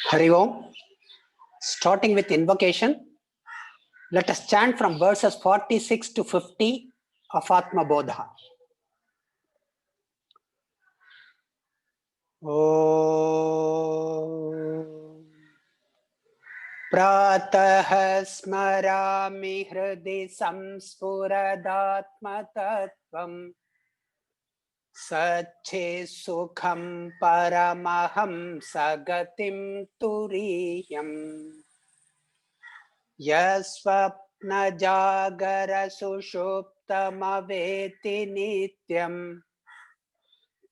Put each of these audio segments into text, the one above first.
Hari Om. Starting with invocation, let us chant from verses 46 to 50 of Atma Bodha. Om Pratah Smarami Hridi Samspuradatma Tattvam Satche Sukham Paramaham Sagatim Turiyam Yasvapna Jagara Sushuptamaveti Nityam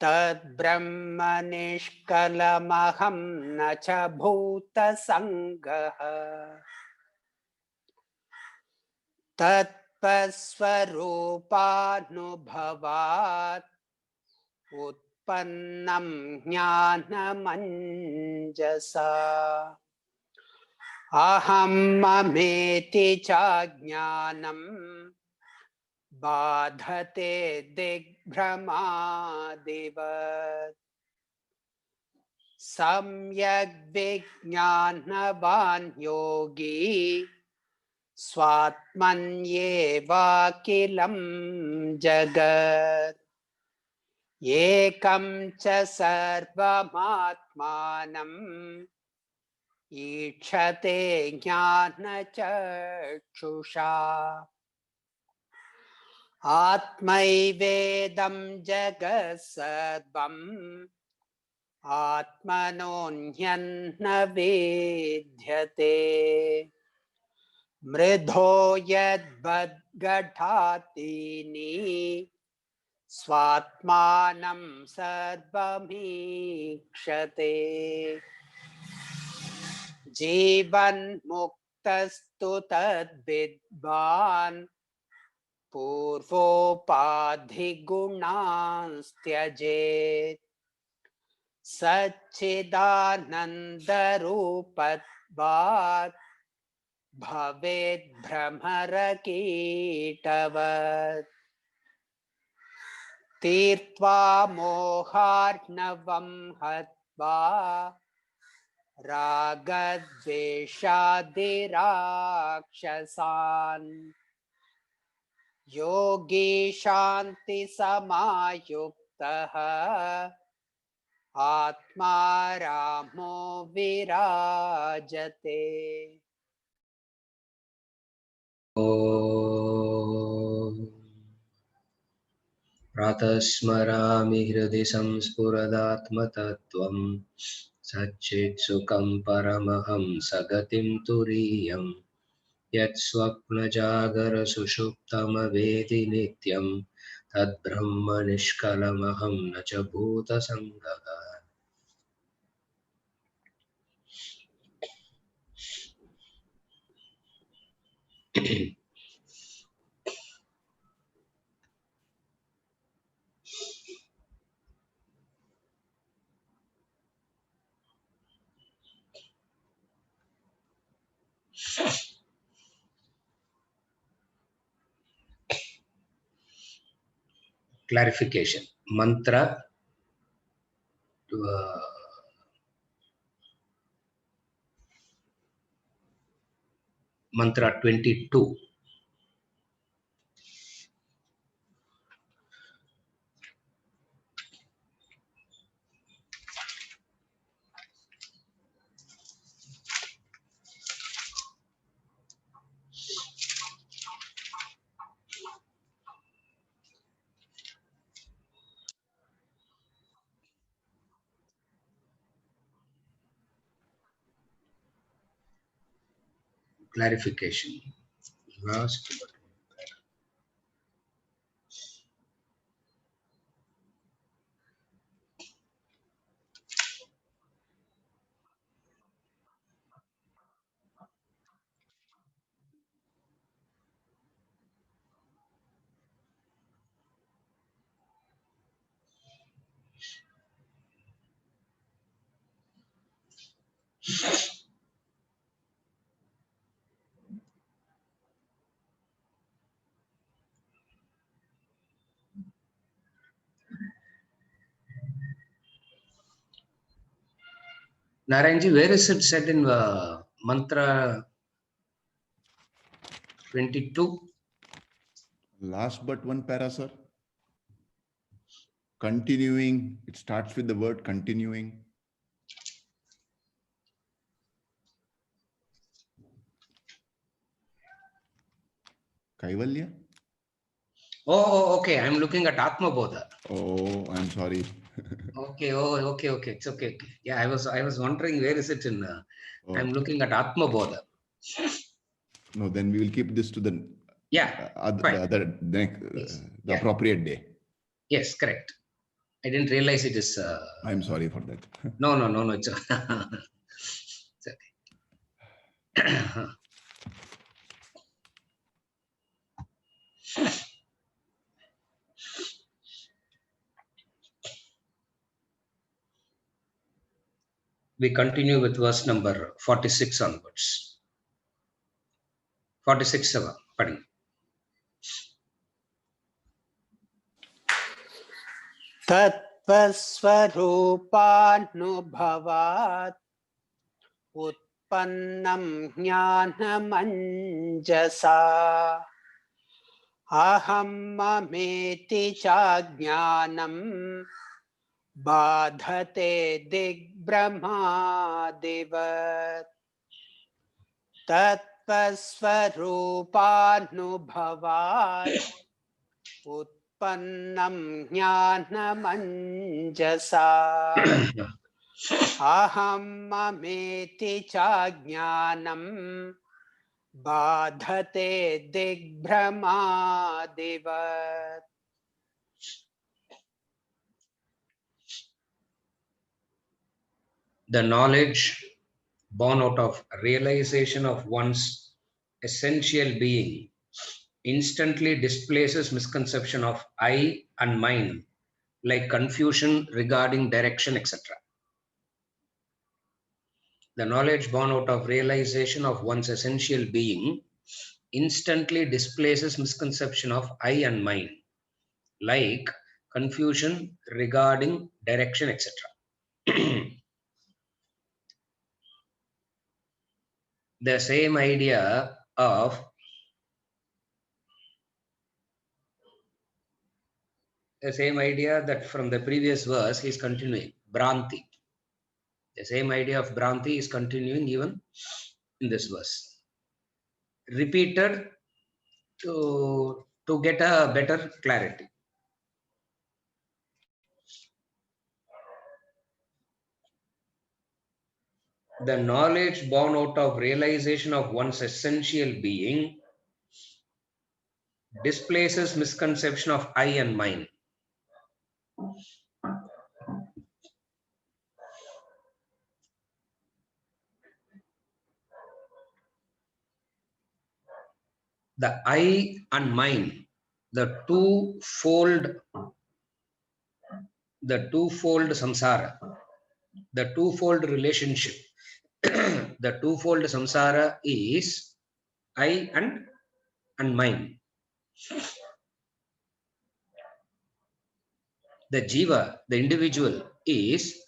Tad Brahma Nishkalamaham Nacha Bhuta Sangaha Tat Pasvarupānubhavat Utpannam Jnanamanjasa Aham Mameti Chajnanam Badhate Digbramadivat Samyak Vijnanavan Yogi Swatmanyeva Kilam Jagat Ekam Cha Sarvamatmanam Ikshate Jnana Chakshusha Atmaivedam Jagat Sarvam Atmanonhyanna Vidyate Mridho yadbadgathatini Swatmanam sarvamikshate Jivan muktastu tadvidvan Purvopadhi gunanstyajet Satchidanandarupatvat Bhaved Brahmarakitavat Tirtva moharnavam hatva Ragadveshadirakshasan Yogi Shanti Samayuktaha Atma Ramo Virajate. प्रातस्मरामि हृदि संस्फुरदात्मतत्त्वं सच्चित्सुखं परमहं सगतिं तुरीयं यत्स्वप्नजागरसुषुप्तमवेदि नित्यं तद्ब्रह्म निष्कलमहं न च भूतसङ्गः Clarification. Mantra 22. Clarification. Last but Narayanji, where is it said in mantra 22? Last but one para, sir. Continuing, it starts with the word continuing. Kaivalya? Oh, okay. I'm looking at Atma Bodha. Oh, I'm sorry. Okay. Oh, okay. It's okay. Yeah, I was wondering where is it in. I'm Oh. looking at Atma Bodha. No, then we will keep this to the Yeah, fine. Yes. the Yeah. appropriate day. Yes, correct. I didn't realize it is. I'm sorry for that. No. It's, it's okay. We continue with verse number 46 onwards. 46 pardon. तत्त्वस्वरूपानुभवात् उत्पन्नं ज्ञानमञ्जसा अहं ममेति चाज्ञानं बाधते दिग्भ्रमादिवत् तत्त्वस्वरूपानुभवात् उत्पन्नं ज्ञानमञ्जसा अहं ममेति चाज्ञानं बाधते दिग्भ्रमादिवत्. The knowledge born out of realization of one's essential being instantly displaces misconception of I and mine, like confusion regarding direction, etc. The knowledge born out of realization of one's essential being instantly displaces misconception of I and mine, like confusion regarding direction, etc. The same idea of that from the previous verse is continuing, Bhranti. The same idea of Bhranti is continuing even in this verse. Repeated to get a better clarity. The knowledge born out of realization of one's essential being displaces misconception of I and mine. The I and mine, the twofold samsara, the twofold relationship, the twofold samsara is I and mine. The jiva, the individual, is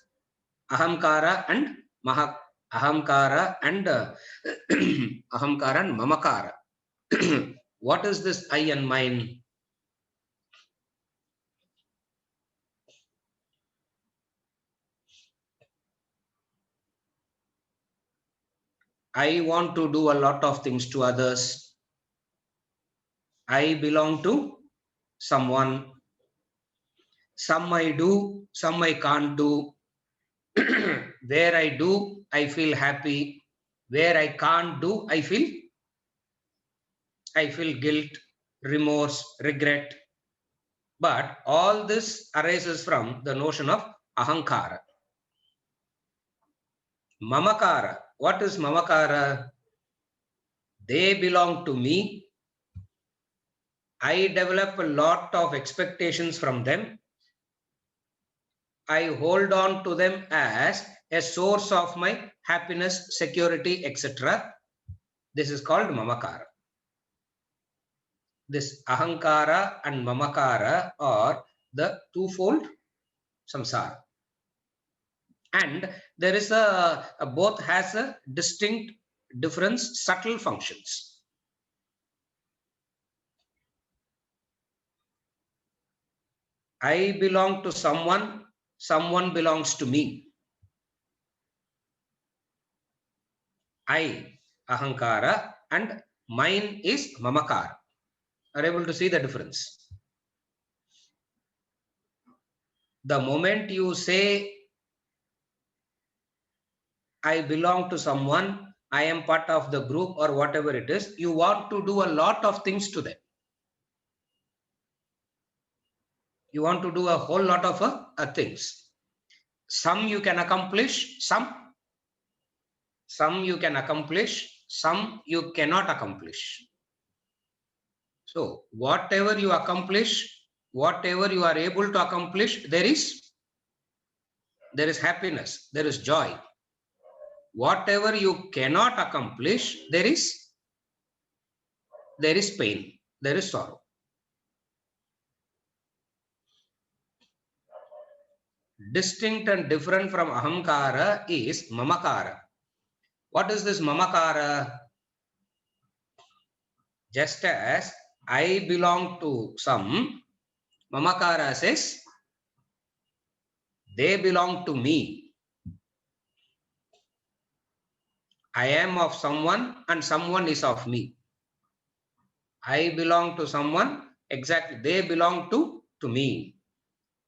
ahamkara and ahamkara and ahamkara and mamakara. What is this I and mine? I want to do a lot of things to others. I belong to someone. Some I do, some I can't do. Where I do, I feel happy. Where I can't do, I feel guilt, remorse, regret. But all this arises from the notion of ahankara. Mamakara. What is mamakara? They belong to me. I develop a lot of expectations from them. I hold on to them as a source of my happiness, security, etc. This is called mamakara. This ahankara and mamakara are the twofold samsara. And there is a both has a distinct difference, subtle functions. I belong to someone, someone belongs to me. I, ahankara, and mine is mamakara. Are able to see the difference? The moment you say, I belong to someone, I am part of the group or whatever it is, you want to do a lot of things to them. You want to do a whole lot of things. Some you can accomplish, some you can accomplish, some you cannot accomplish. So whatever you accomplish, whatever you are able to accomplish, there is happiness, there is joy. Whatever you cannot accomplish, there is pain, there is sorrow. Distinct and different from ahankara is mamakara. What is this mamakara? Just as I belong to some, mamakara says they belong to me. I am of someone and someone is of me. I belong to someone, exactly, they belong to me.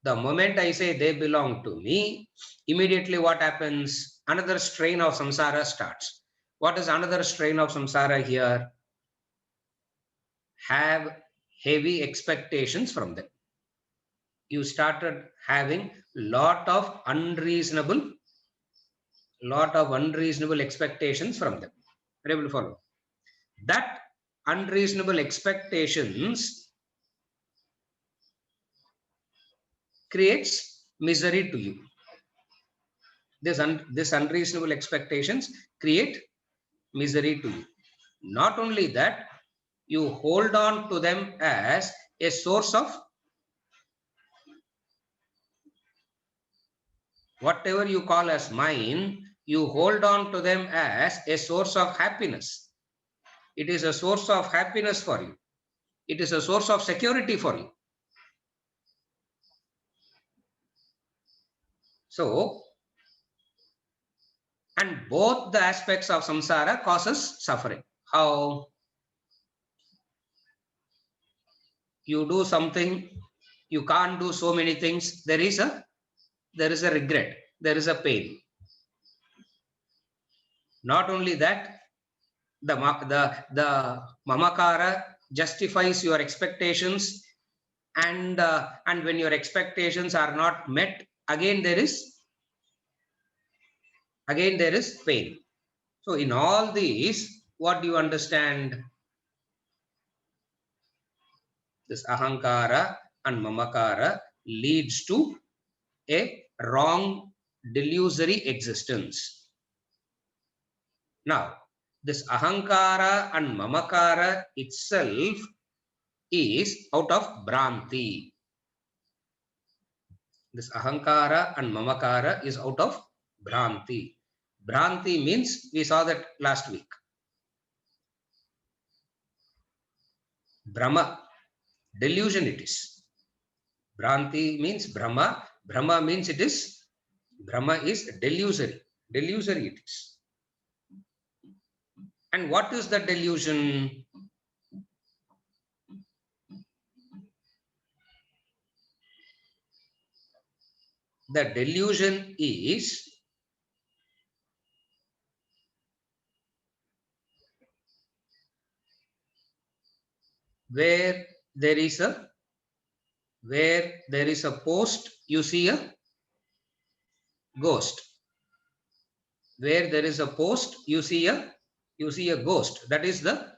The moment I say they belong to me, immediately what happens? Another strain of samsara starts. What is another strain of samsara here? Have heavy expectations from them. You started having lot of unreasonable expectations from them. Are you able to follow? That unreasonable expectations creates misery to you. This unreasonable expectations create misery to you. Not only that, you hold on to them as a source of whatever you call as mine, you hold on to them as a source of happiness. It is a source of happiness for you. It is a source of security for you. So, and both the aspects of samsara causes suffering. How? You do something, you can't do so many things, there is a regret, there is a pain. Not only that, the mamakara justifies your expectations, and when your expectations are not met, again there is pain. So in all these, what do you understand? This ahankara and mamakara leads to a wrong delusory existence. Now, this ahankara and mamakara itself is out of Bhranti. This ahankara and mamakara is out of Bhranti. Bhranti means, we saw that last week. Brahma, delusion it is. Bhranti means Brahma. Brahma means it is, Brahma is delusory. Delusory it is. And what is the delusion? The delusion is where there is a post, you see a ghost. Where there is a post, you see a ghost. That is the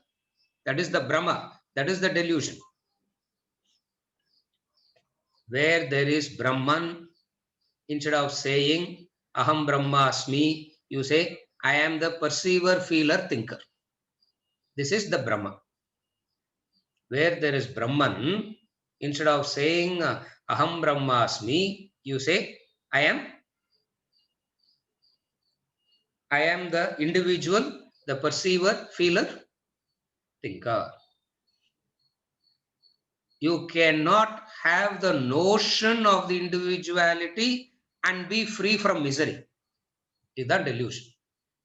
Brahma. That is the delusion. Where there is Brahman, instead of saying Aham Brahmasmi, you say I am the perceiver, feeler, thinker. This is the Brahma. Where there is Brahman, instead of saying Aham Brahmasmi, you say I am I am the individual, the perceiver, feeler, thinker. You cannot have the notion of the individuality and be free from misery. Is that delusion?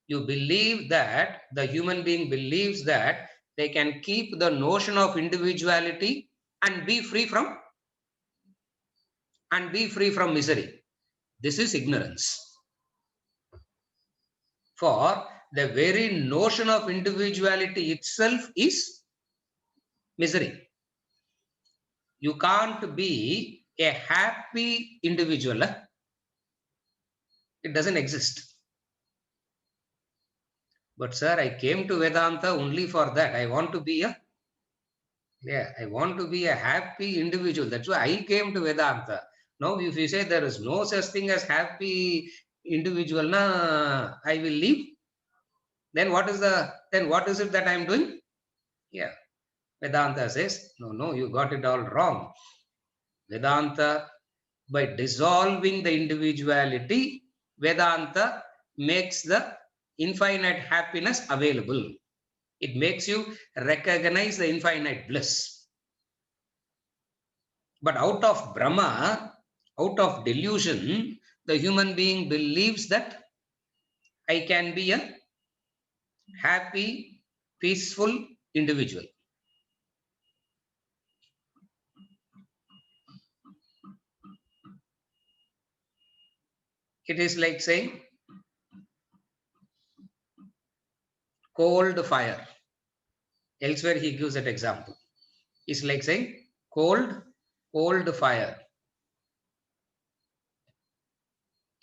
You believe that, the human being believes that they can keep the notion of individuality and be free from misery. This is ignorance. For the very notion of individuality itself is misery. You can't be a happy individual. It doesn't exist. But sir, I came to Vedanta only for that. I want to be a happy individual. That's why I came to Vedanta. Now, if you say there is no such thing as happy individual, I will leave. Then what is it that I am doing? Yeah. Vedanta says, no, you got it all wrong. Vedanta, by dissolving the individuality, Vedanta makes the infinite happiness available. It makes you recognize the infinite bliss. But out of Brahma, out of delusion, the human being believes that I can be a happy, peaceful individual. It is like saying cold fire. Elsewhere he gives that example. It's like saying cold fire.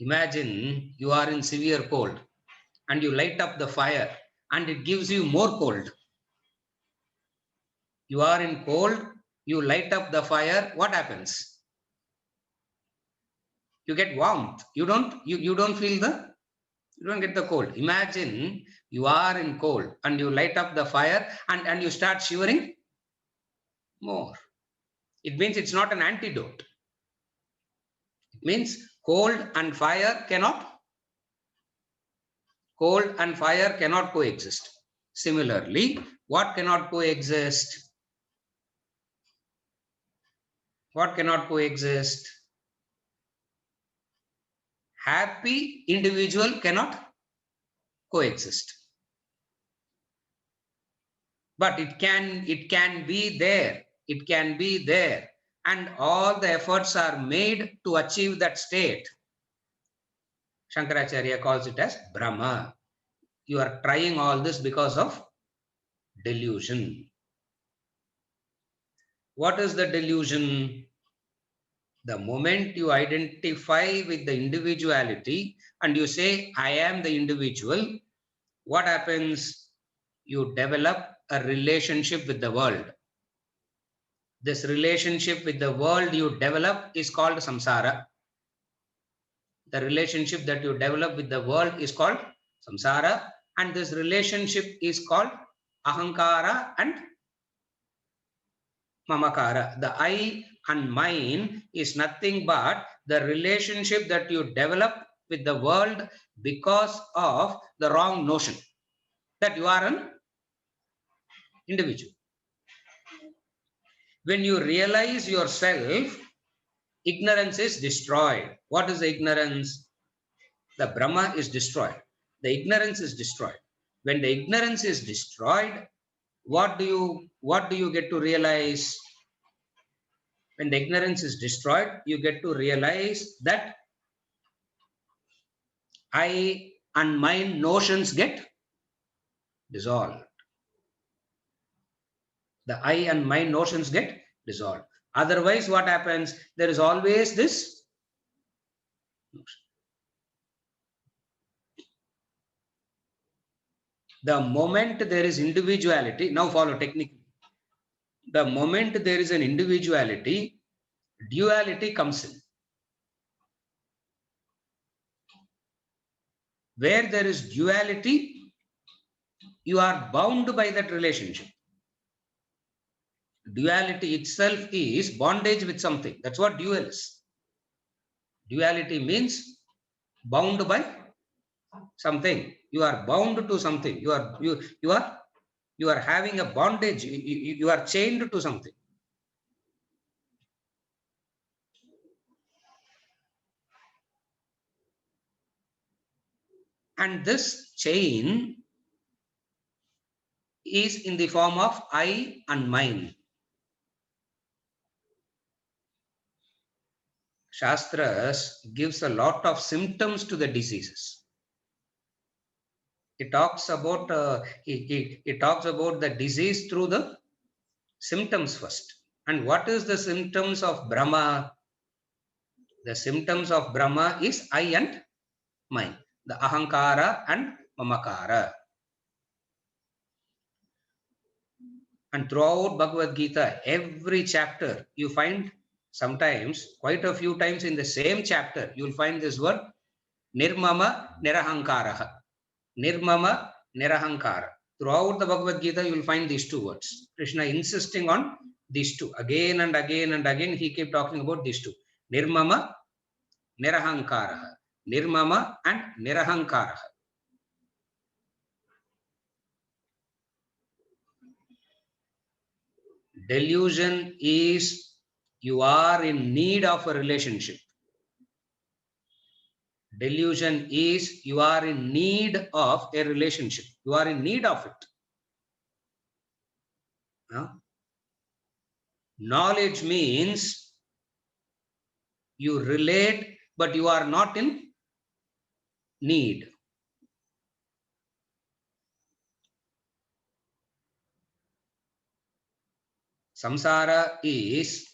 Imagine you are in severe cold and you light up the fire and it gives you more cold. You are in cold, you light up the fire, what happens? You get warmth. You don't get the cold. Imagine you are in cold and you light up the fire and you start shivering more. It means it's not an antidote. It means cold and fire cannot coexist. Similarly, what cannot coexist? What cannot coexist? Happy individual cannot coexist. But it can be there. It can be there. And all the efforts are made to achieve that state. Shankaracharya calls it as Brahma. You are trying all this because of delusion. What is the delusion? The moment you identify with the individuality and you say, I am the individual, what happens? You develop a relationship with the world. This relationship with the world you develop is called samsara. The relationship that you develop with the world is called samsara, and this relationship is called ahankara and mamakara. The I and mine is nothing but the relationship that you develop with the world because of the wrong notion that you are an individual. When you realize yourself, ignorance is destroyed. What is the ignorance? The Brahma is destroyed. The ignorance is destroyed. When the ignorance is destroyed, what do you get to realize? When the ignorance is destroyed, you get to realize that I and mine notions get dissolved. The I and mine notions get dissolved. Otherwise, what happens? There is always this notion. The moment there is individuality, now follow technically. The moment there is an individuality, duality comes in. Where there is duality, you are bound by that relationship. Duality itself is bondage with something. That's what dual is. Duality means bound by something. You are bound to something. You are having a bondage. You are chained to something. And this chain is in the form of I and mine. Shastras gives a lot of symptoms to the diseases. It talks about it talks about the disease through the symptoms first. And what is the symptoms of Brahma? The symptoms of Brahma is I and mine, the ahankara and mamakara. And throughout Bhagavad Gita, every chapter you find, sometimes quite a few times in the same chapter, you'll find this word Nirmama Nirahankaraha. Nirmama Nirahankara. Throughout the Bhagavad Gita, you will find these two words. Krishna insisting on these two. Again and again and again, he kept talking about these two. Nirmama Nirahankaraha. Nirmama and Nirahankaraha. Delusion is you are in need of a relationship. Delusion is you are in need of a relationship. You are in need of it. Knowledge means you relate, but you are not in need. Samsara is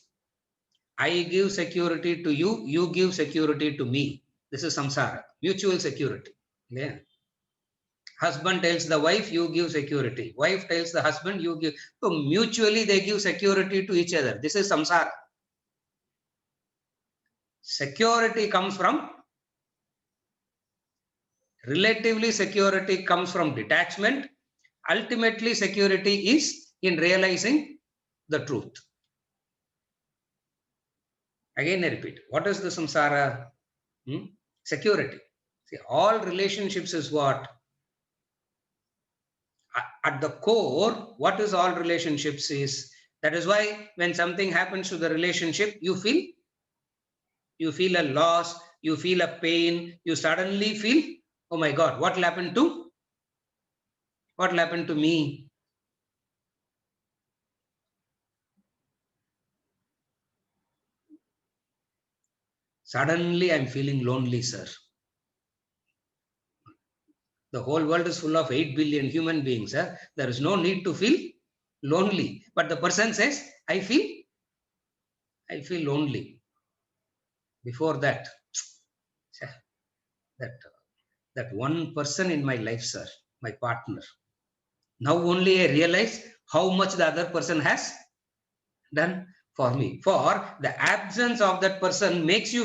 I give security to you, you give security to me. This is samsara, mutual security. Yeah. Husband tells the wife, you give security. Wife tells the husband, you give. So mutually they give security to each other. This is samsara. Security comes from, relatively security comes from detachment. Ultimately security is in realizing the truth. Again I repeat, what is the samsara? Security. See, all relationships is what? At the core, what is all relationships is, that is why when something happens to the relationship, you feel a loss, you feel a pain, you suddenly feel, oh my God, what will happen to me? Suddenly I'm feeling lonely, sir. The whole world is full of 8 billion human beings. There is no need to feel lonely. But the person says, I feel lonely. Before that, that one person in my life, sir, my partner. Now only I realize how much the other person has done for me. For the absence of that person makes you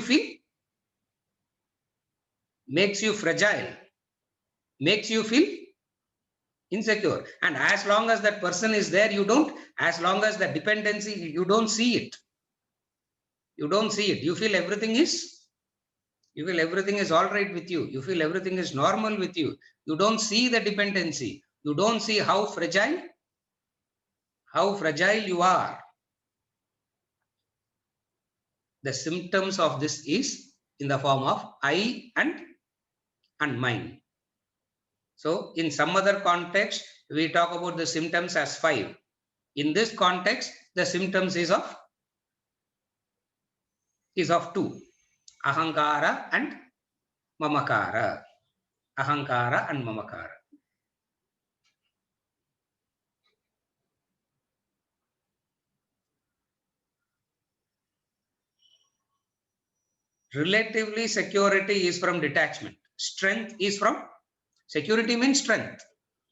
fragile, makes you feel insecure. And as long as that person is there, as long as the dependency, you don't see it. You don't see it. You feel everything is all right with you. You feel everything is normal with you. You don't see the dependency. You don't see how fragile you are. The symptoms of this is in the form of I and mine. So in some other context, we talk about the symptoms as 5. In this context, the symptoms is of 2. Ahankara and mamakara. Ahankara and mamakara. Relatively, security is from detachment. Strength is from, security means strength.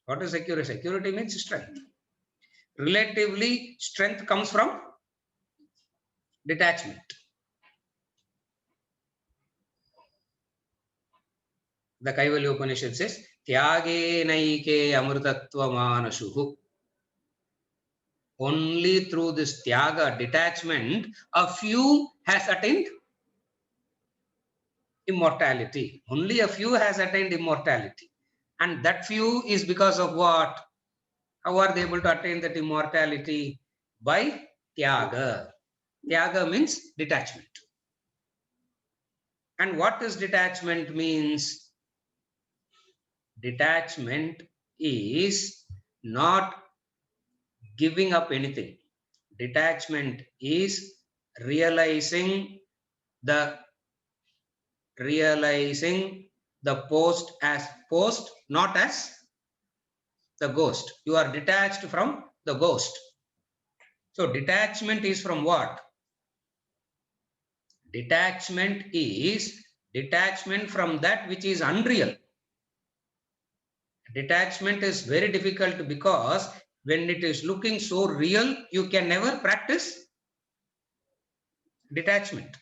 What is security? Security means strength. Relatively, strength comes from detachment. The Kaivalya Upanishad says, Tyage naike amrtatva manashuhu. Only through this tyaga, detachment, a few has attained immortality. Only a few has attained immortality. And that few is because of what? How are they able to attain that immortality? By Tyaga. Tyaga means detachment. And what does detachment means? Detachment is not giving up anything. Detachment is realizing the post as post, not as the ghost. You are detached from the ghost. So detachment is from what? Detachment is detachment from that which is unreal. Detachment is very difficult because when it is looking so real, you can never practice detachment.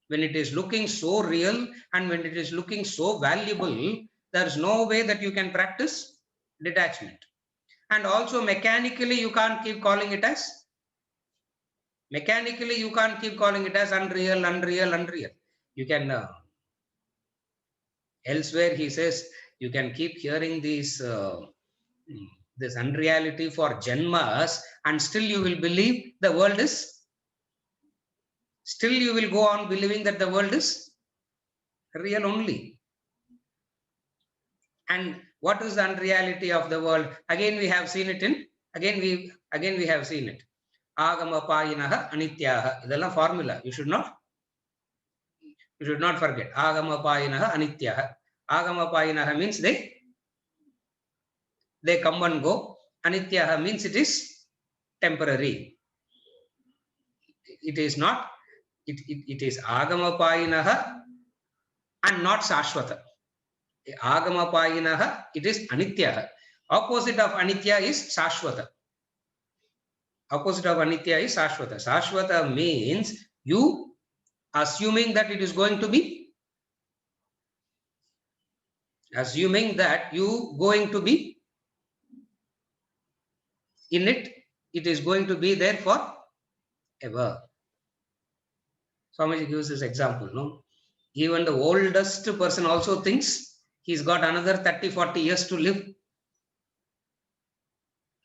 When it is looking so real and when it is looking so valuable, there's no way that you can practice detachment. And also mechanically, you can't keep calling it as unreal, unreal, unreal. You can, elsewhere he says, you can keep hearing these, this unreality for janmas and still you will believe the world is, still you will go on believing that the world is real only. And what is the unreality of the world? Again, we have seen it in, again we have seen it. Agama payinaha anityaha. Idella formula. You should not forget. Agama payinaha anityaha. Agama payinaha means they come and go. Anityaha means it is temporary. It is not, it is agama payinaha and not sashvata. Agama payinaha, it is anityaha. Opposite of anitya is sashvata. Opposite of anitya is sashvata. Sashvata means you assuming that it is going to be, assuming that you going to be in it, it is going to be there for ever. Swamiji gives this example, no? Even the oldest person also thinks he's got another 30-40 years to live.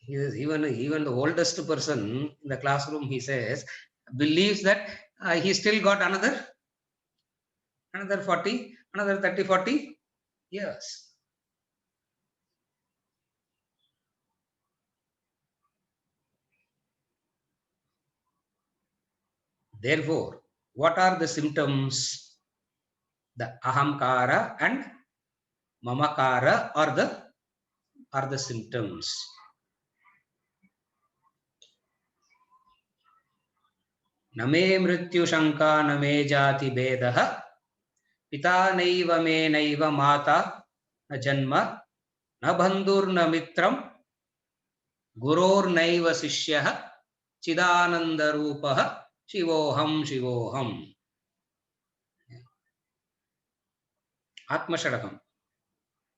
Even the oldest person in the classroom, he says, believes that he still got another 30-40 years. Therefore, what are the symptoms? The ahamkara and mamakara are the symptoms. Name mrityu shanka name jati bedaha pita naiva me naiva mata na janma na bandhur na mitram guror naiva sishyah chidananda rupah shivoham shivoham. Atma Shadakam,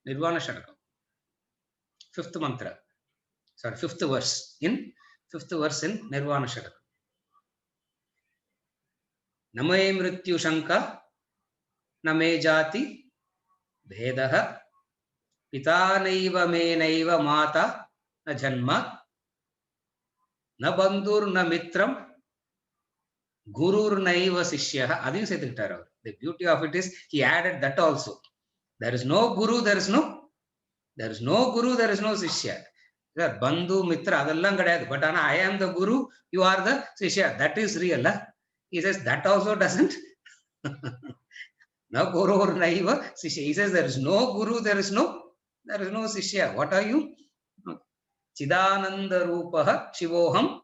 Nirvana Shadakam, fifth mantra, sorry, fifth verse in Nirvana Shadakam. Name mrityu shanka name jati bedaha pita naiva me naiva mata na janma na bandhur na mitram gurur naiva sishyah. Adin Sethikitar. The beauty of it is he added that also. There is no guru, there is no guru, there is no sishya. Bandhu, mitra, adallam kadayadu. But I am the guru, you are the sishya. That is real. Huh? He says that also doesn't. No guru naiva sishya. He says there is no guru, there is no sishya. What are you? Chidananda rupah shivoham.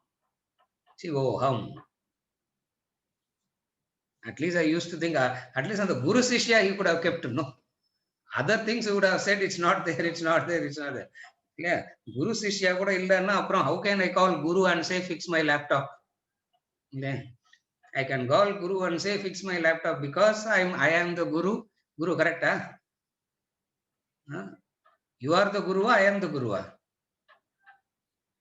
At least I used to think, at least on the guru sishya he could have kept, no. Other things he would have said, it's not there. Yeah, guru sishya kuda illanna, apram how can I call guru and say fix my laptop? Then I can call guru and say fix my laptop because I am the guru. Guru, correct? Huh? You are the guru, I am the guru.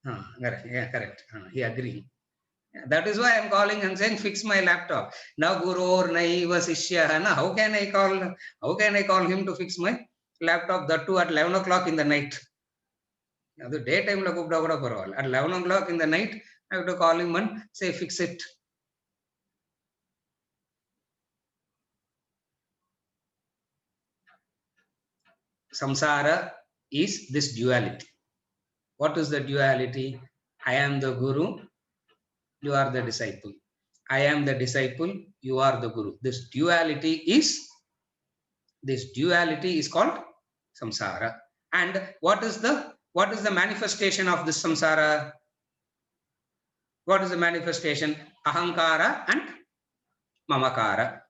Correct. Yeah, correct. He agreed. That is why I'm calling and saying, fix my laptop. Now Guru Naiva Sishya. How can I call him to fix my laptop? That too at 11 o'clock in the night. The daytime at 11 o'clock in the night, I have to call him and say, fix it. Samsara is this duality. What is the duality? I am the Guru, you are the disciple. I am the disciple, you are the Guru. This duality is called samsara. And what is the manifestation of this samsara? What is the manifestation? Ahankara and mamakara.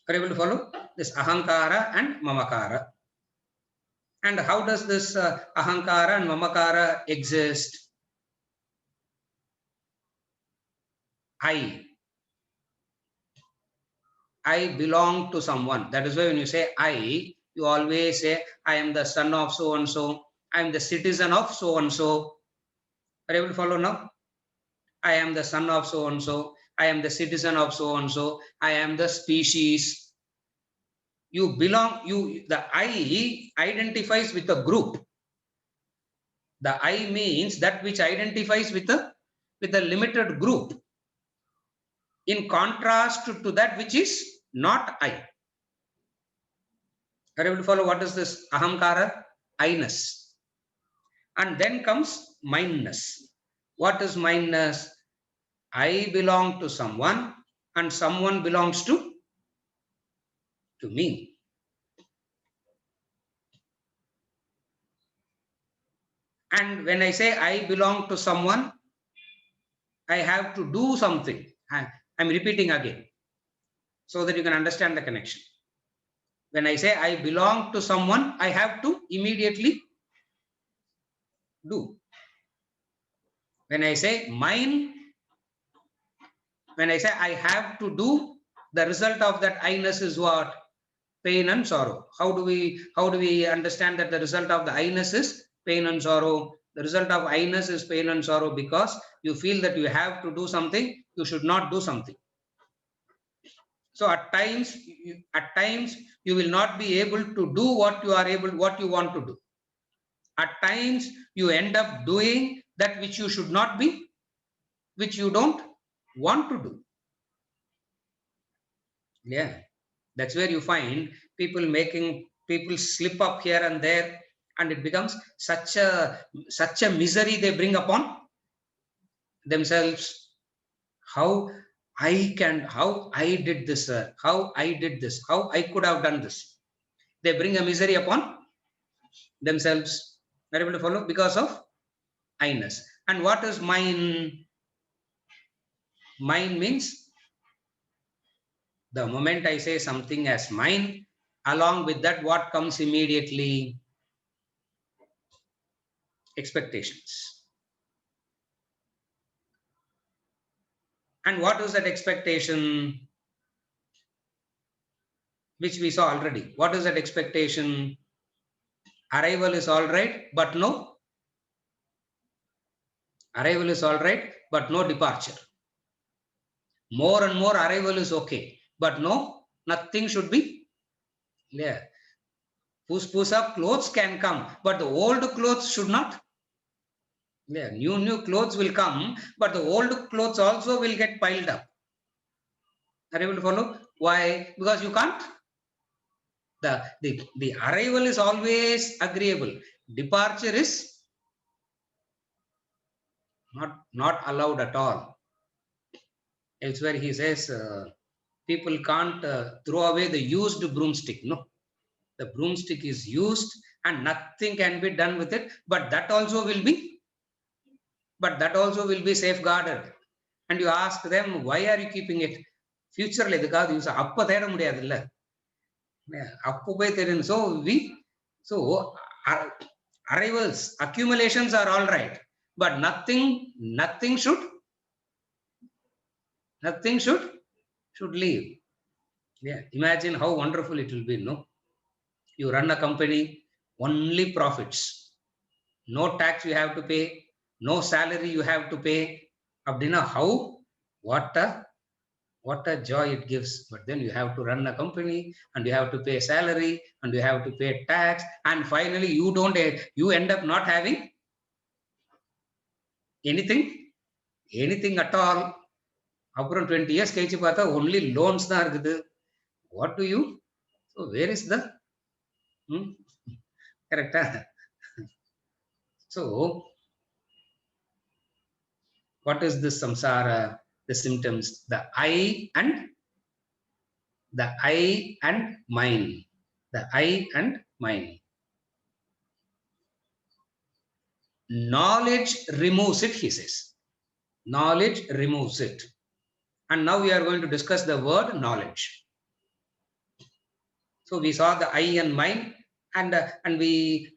Are you able to follow? This ahankara and mamakara. And how does this ahankara and mamakara exist? I belong to someone. That is why when you say I, you always say, I am the son of so and so. I am the citizen of so and so. Are you able to follow now? I am the son of so and so. I am the citizen of so and so. I am the species. You belong. The I identifies with a group. The I means that which identifies with a limited group. In contrast to that which is not I. Are you able to follow? What is this? Ahamkara, I-ness. And then comes mindness. What is mindness? I belong to someone and someone belongs to me. And when I say I belong to someone, I have to do something. I'm repeating again so that you can understand the connection. When I say I belong to someone, I have to immediately do. When I say mine, when I say I have to do, the result of that I-ness is what? Pain and sorrow. How do we understand that the result of the I-ness is pain and sorrow? The result of I-ness is pain and sorrow because you feel that you have to do something, you should not do something. So at times you will not be able to do what you want to do. At times you end up doing that which you should not be, which you don't want to do. Yeah, that's where you find people slip up here and there, and it becomes such a misery they bring upon themselves. How I did this, sir. How I did this. How I could have done this. They bring a misery upon themselves. Are you able to follow? Because of I-ness. And what is mine? Mine means the moment I say something as mine, along with that, what comes immediately? Expectations. And what is that expectation? Which we saw already. What is that expectation? Arrival is all right, but no. Arrival is all right, but no departure. More and more arrival is okay, but no, nothing should be there. Push up clothes can come, but the old clothes should not. Yeah, new clothes will come, but the old clothes also will get piled up. Are you able to follow? Why? Because you can't. The arrival is always agreeable. Departure is not allowed at all. Elsewhere he says people can't throw away the used broomstick. No, the broomstick is used and nothing can be done with it, but that also will be safeguarded. And you ask them, why are you keeping it? Future le edukadu use appa theda mudiyadilla. Appo poi theriyum. So arrivals, accumulations are all right, but nothing should leave. Yeah, imagine how wonderful it will be, no? You run a company, only profits, no tax you have to pay, no salary you have to pay, Abdina, how? What a joy it gives. But then you have to run a company and you have to pay salary and you have to pay tax. And finally, you end up not having anything at all. அப்புறம் 20 years கழிச்சு பார்த்தா only loans தான் இருக்குது. What do you? So where is the correct? So what is this samsara? The symptoms, the I and mind. The I and mind. Knowledge removes it, he says. Knowledge removes it. And now we are going to discuss the word knowledge. So we saw the I and mind, and we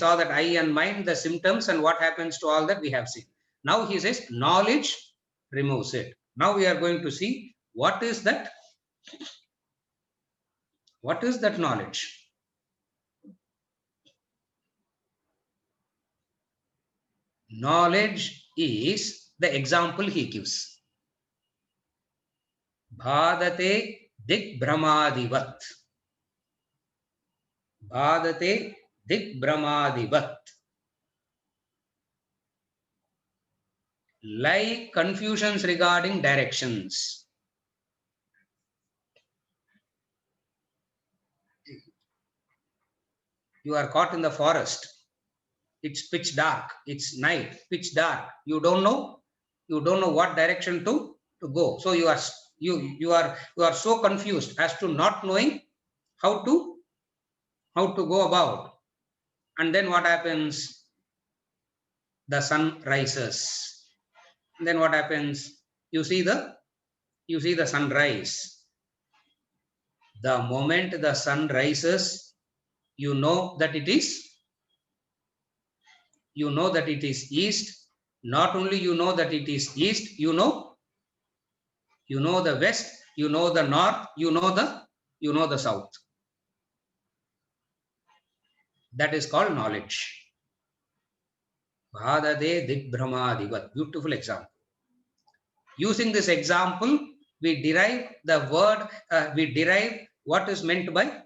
saw that I and mind, the symptoms and what happens to all that we have seen. Now he says knowledge removes it. Now we are going to see what is that knowledge. Knowledge is the example he gives. Bhadate Digbramadivat. Bhadate Digbramadivat. Like confusions regarding directions. You are caught in the forest. It's pitch dark. It's night. Pitch dark. You don't know what direction to go. So you are so confused as to not knowing how to go about. And then what happens? The sun rises. And then what happens? You see the sunrise. The moment the sun rises, you know that it is east. Not only you know that it is east, you know the west, you know the north, you know the south. That is called knowledge. Bhadade Digbramadivat. Beautiful example. Using this example, we derive what is meant by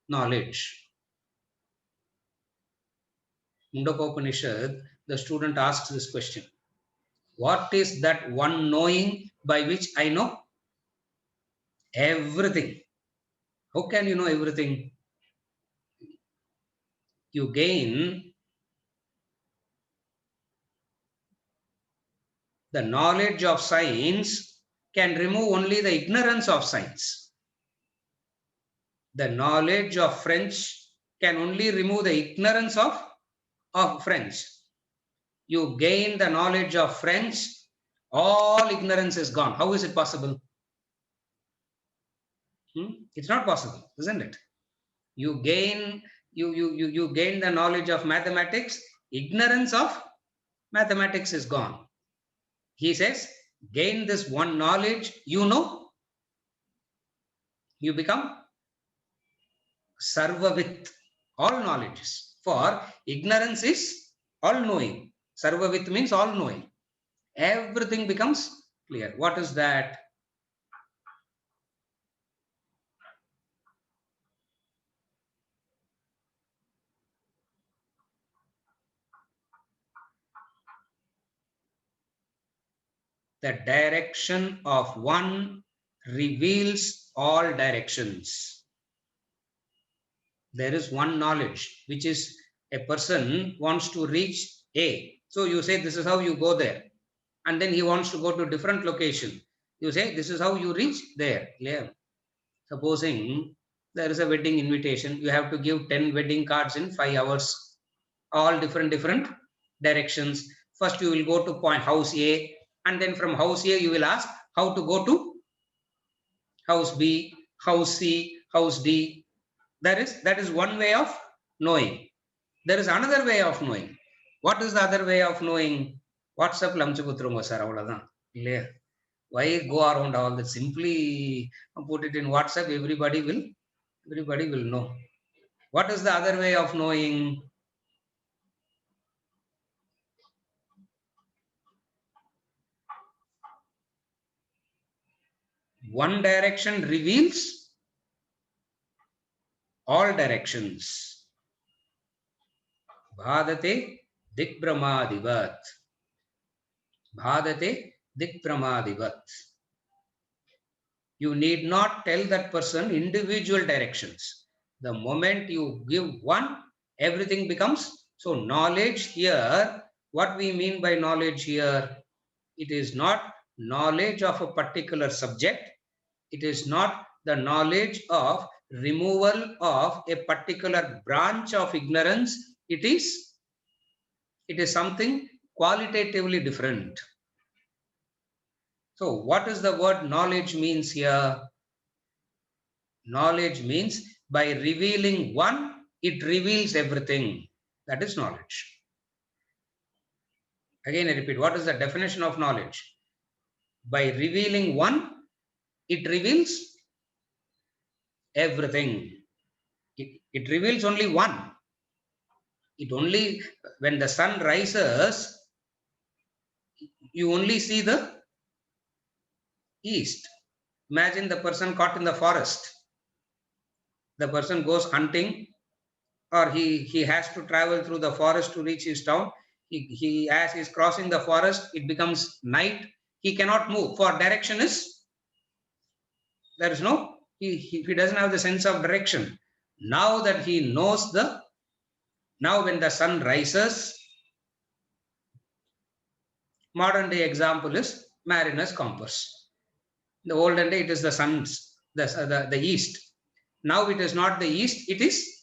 knowledge. Mundakopanishad, the student asks this question. What is that one knowing by which I know everything? How can you know everything? You gain the knowledge of science can remove only the ignorance of science. The knowledge of French can only remove the ignorance of French. You gain the knowledge of French, all ignorance is gone. How is it possible? It's not possible, isn't it? You gain the knowledge of mathematics, ignorance of mathematics is gone. He says, gain this one knowledge, you become Sarvavit, all knowledges. For ignorance is all knowing. Sarvavit means all knowing. Everything becomes clear. What is that? The direction of one reveals all directions. There is one knowledge, which is a person wants to reach A. So you say, this is how you go there. And then he wants to go to a different location. You say, this is how you reach there. Clear? Supposing there is a wedding invitation, you have to give 10 wedding cards in 5 hours, all different directions. First, you will go to point house A, and then from house A, you will ask how to go to house B, house C, house D. That is one way of knowing. There is another way of knowing. What is the other way of knowing? WhatsApp lamchukuthrunga sir, avladhan. Why go around all that? Simply put it in WhatsApp, everybody will know. What is the other way of knowing? One direction reveals all directions. Bhadate dikbramadivat. Bhadate dikbramadivat. You need not tell that person individual directions. The moment you give one, everything becomes. So knowledge here, what we mean by knowledge here, it is not knowledge of a particular subject. It is not the knowledge of removal of a particular branch of ignorance. It is something qualitatively different. So what is the word knowledge means here? Knowledge means by revealing one, it reveals everything. That is knowledge. Again, I repeat, what is the definition of knowledge? By revealing one, it reveals everything. It reveals only one. It only, when the sun rises, you only see the east. Imagine the person caught in the forest. The person goes hunting, or he has to travel through the forest to reach his town. He as he's crossing the forest, it becomes night. He cannot move. For direction is, there is no, he doesn't have the sense of direction. Now that he knows now when the sun rises, modern day example is mariner's compass. In the olden day, it is the sun's, the east. Now it is not the east, it is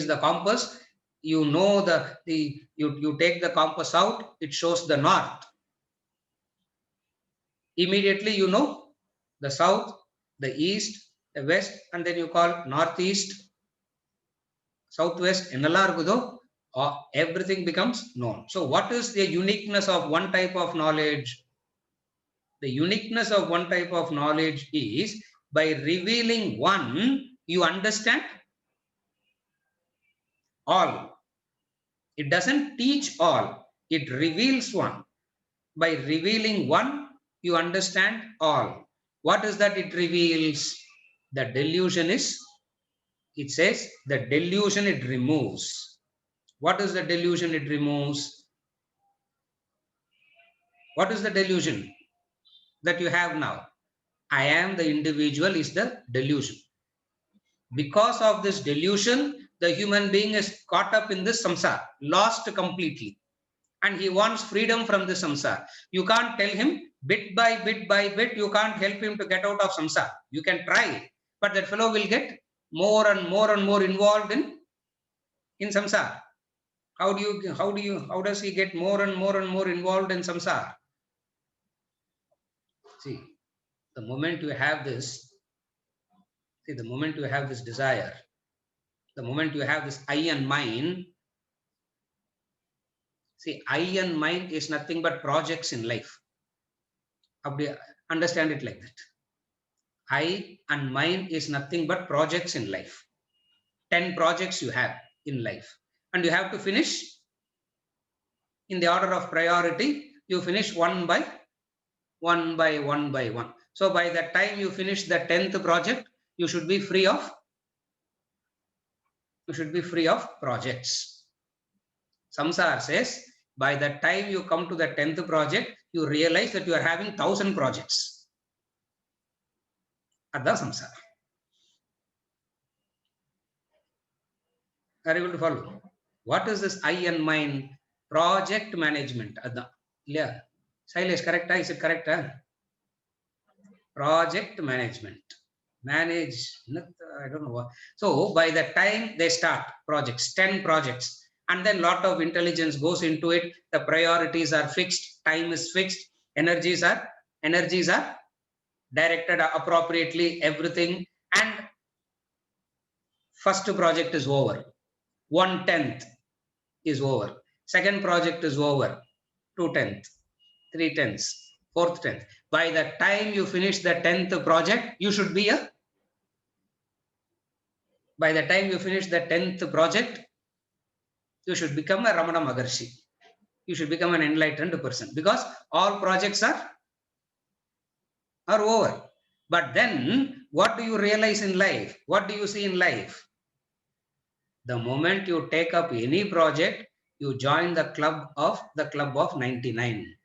the compass. You know you take the compass out, it shows the north. Immediately you know the south, the east, the west, and then you call northeast, southwest, everything becomes known. So what is the uniqueness of one type of knowledge? The uniqueness of one type of knowledge is by revealing one, you understand all. It doesn't teach all, it reveals one. By revealing one, you understand all. What is that it reveals? The delusion is, it says, the delusion it removes. What is the delusion it removes? What is the delusion that you have now? I am the individual is the delusion. Because of this delusion, the human being is caught up in this samsara, lost completely. And he wants freedom from the samsara. You can't tell him bit by bit, you can't help him to get out of samsara. You can try, but that fellow will get more and more involved in samsara. How does he get more and more involved in samsara? See, the moment you have this, the moment you have this desire, the moment you have this I and mine, see, I and mine is nothing but projects in life. Understand it like that. I and mine is nothing but projects in life. 10 projects you have in life, and you have to finish in the order of priority. You finish one by one. So by the time you finish the 10th project, you should be free of projects. Samsara says, by the time you come to the 10th project, you realize that you are having 1,000 projects. That's samsara. Are you able to follow? What is this I and mine? Project management. Yeah. Silas, correct? Is it correct? Project management. Manage, I don't know what. So by the time they start projects, 10 projects, and then lot of intelligence goes into it, the priorities are fixed, time is fixed, energies are directed appropriately, everything, and first project is over. 1/10 is over. Second project is over. 2/10, 3/10, 4/10. By the time you finish the 10th project, you should be by the time you finish the 10th project, you should become a Ramana Maharshi. You should become an enlightened person, because all projects are are over. But then what do you realize in life? What do you see in life? The moment you take up any project, you join the club of 99.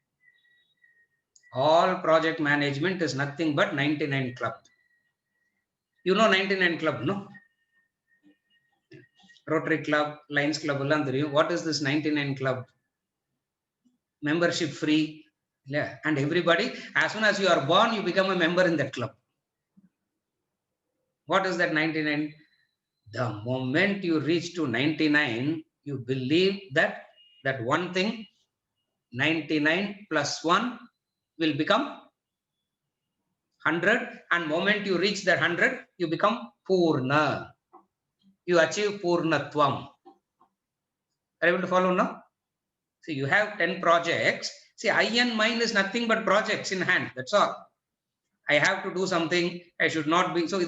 All project management is nothing but 99 club. You know 99 club, no? Rotary Club, Lions Club, what is this 99 club? Membership free. Yeah. And everybody, as soon as you are born, you become a member in that club. What is that 99? The moment you reach to 99, you believe that one thing, 99 plus 1 will become 100. And moment you reach that 100, you become Purna. You achieve Purnatvam. Are you able to follow now? See, you have 10 projects. See, I and mine is nothing but projects in hand. That's all. I have to do something. I should not be. So you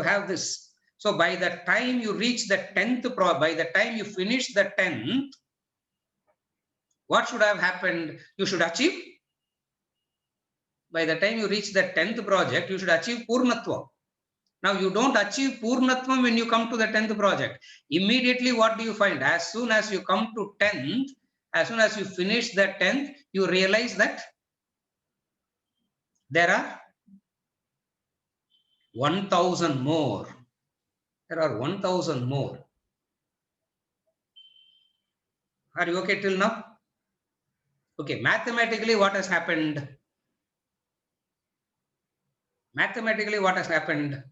have this. So by the time you reach the 10th, by the time you finish the 10th, what should have happened? You should achieve. By the time you reach the 10th project, you should achieve Purnatvam. Now you don't achieve Purnatvam when you come to the 10th project. Immediately what do you find? As soon as you come to 10th, as soon as you finish the 10th, you realize that there are 1,000 more. There are 1,000 more. Are you okay till now? Okay, mathematically what has happened? Mathematically what has happened?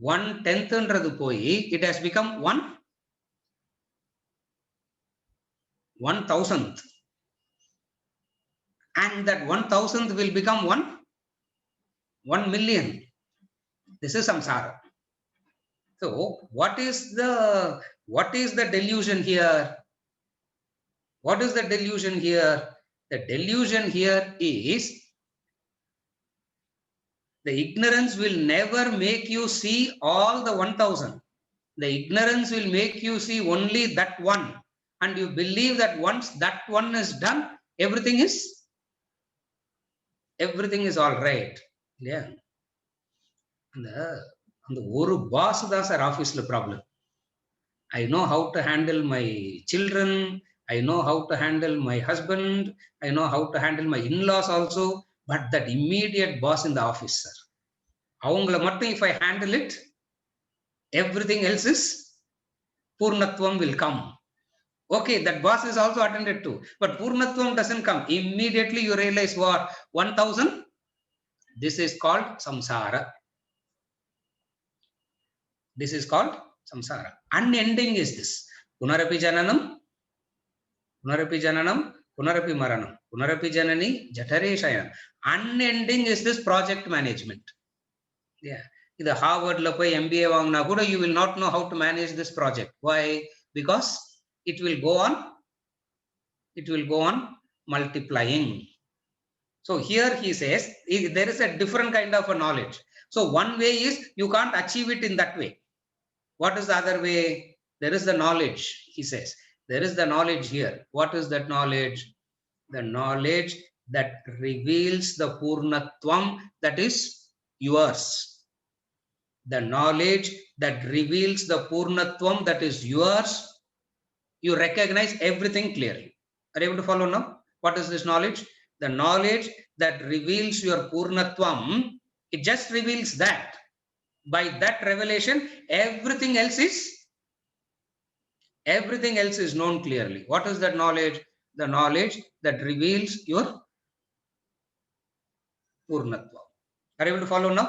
One tenth it has become 1,000th. And that 1,000th will become 1 million. This is samsara. So what is the delusion here? What is the delusion here? The delusion here is the ignorance will never make you see all the 1,000. The ignorance will make you see only that one. And you believe that once that one is done, everything is all right. Yeah. அந்த ஒரு pass தான் sir ஆபீஸ்ல problem. I know how to handle my children. I know how to handle my husband. I know how to handle my in-laws also. But that immediate boss in the office, sir. அவங்கள மட்டும் if I handle it, everything else is Purnatvam will come. Okay, that boss is also attended to. But Purnatvam doesn't come. Immediately you realize what? 1,000? This is called samsara. This is called samsara. Unending is this. Punarapi jananam, punarapi jananam, punarapi maranam, punarapi janani, jatare shayanam. Unending is this project management. Yeah. This Harvard la poi MBA vaangna kuda you will not know how to manage this project. Why? Because it will go on multiplying. So here he says there is a different kind of a knowledge. So one way is you can't achieve it in that way. What is the other way? There is the knowledge, he says. There is the knowledge here. What is that knowledge? The knowledge that reveals the Purnatvam that is yours. The knowledge that reveals the Purnatvam that is yours. You recognize everything clearly. Are you able to follow now? What is this knowledge? The knowledge that reveals your Purnatvam, it just reveals that. By that revelation, everything else is known clearly. What is that knowledge? The knowledge that reveals your Purnatvam. Are you able to follow now?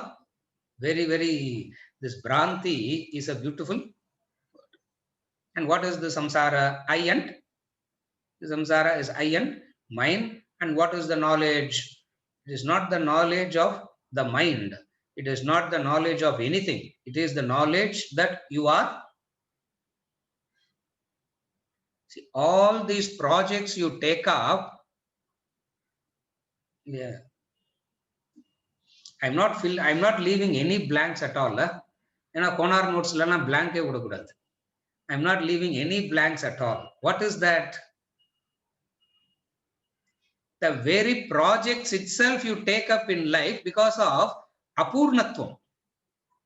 Very, very, this Bhranti is a beautiful word. And what is the samsara? I and? The samsara is I and mind. And what is the knowledge? It is not the knowledge of the mind. It is not the knowledge of anything. It is the knowledge that you are. See, all these projects you take up, yeah. I'm not leaving any blanks at all. ஏன்னா கோனார் நோட்ஸ்ல நான் blank விடக்கூடாது. I'm not leaving any blanks at all. What is that? The very projects itself you take up in life because of apurnatvam.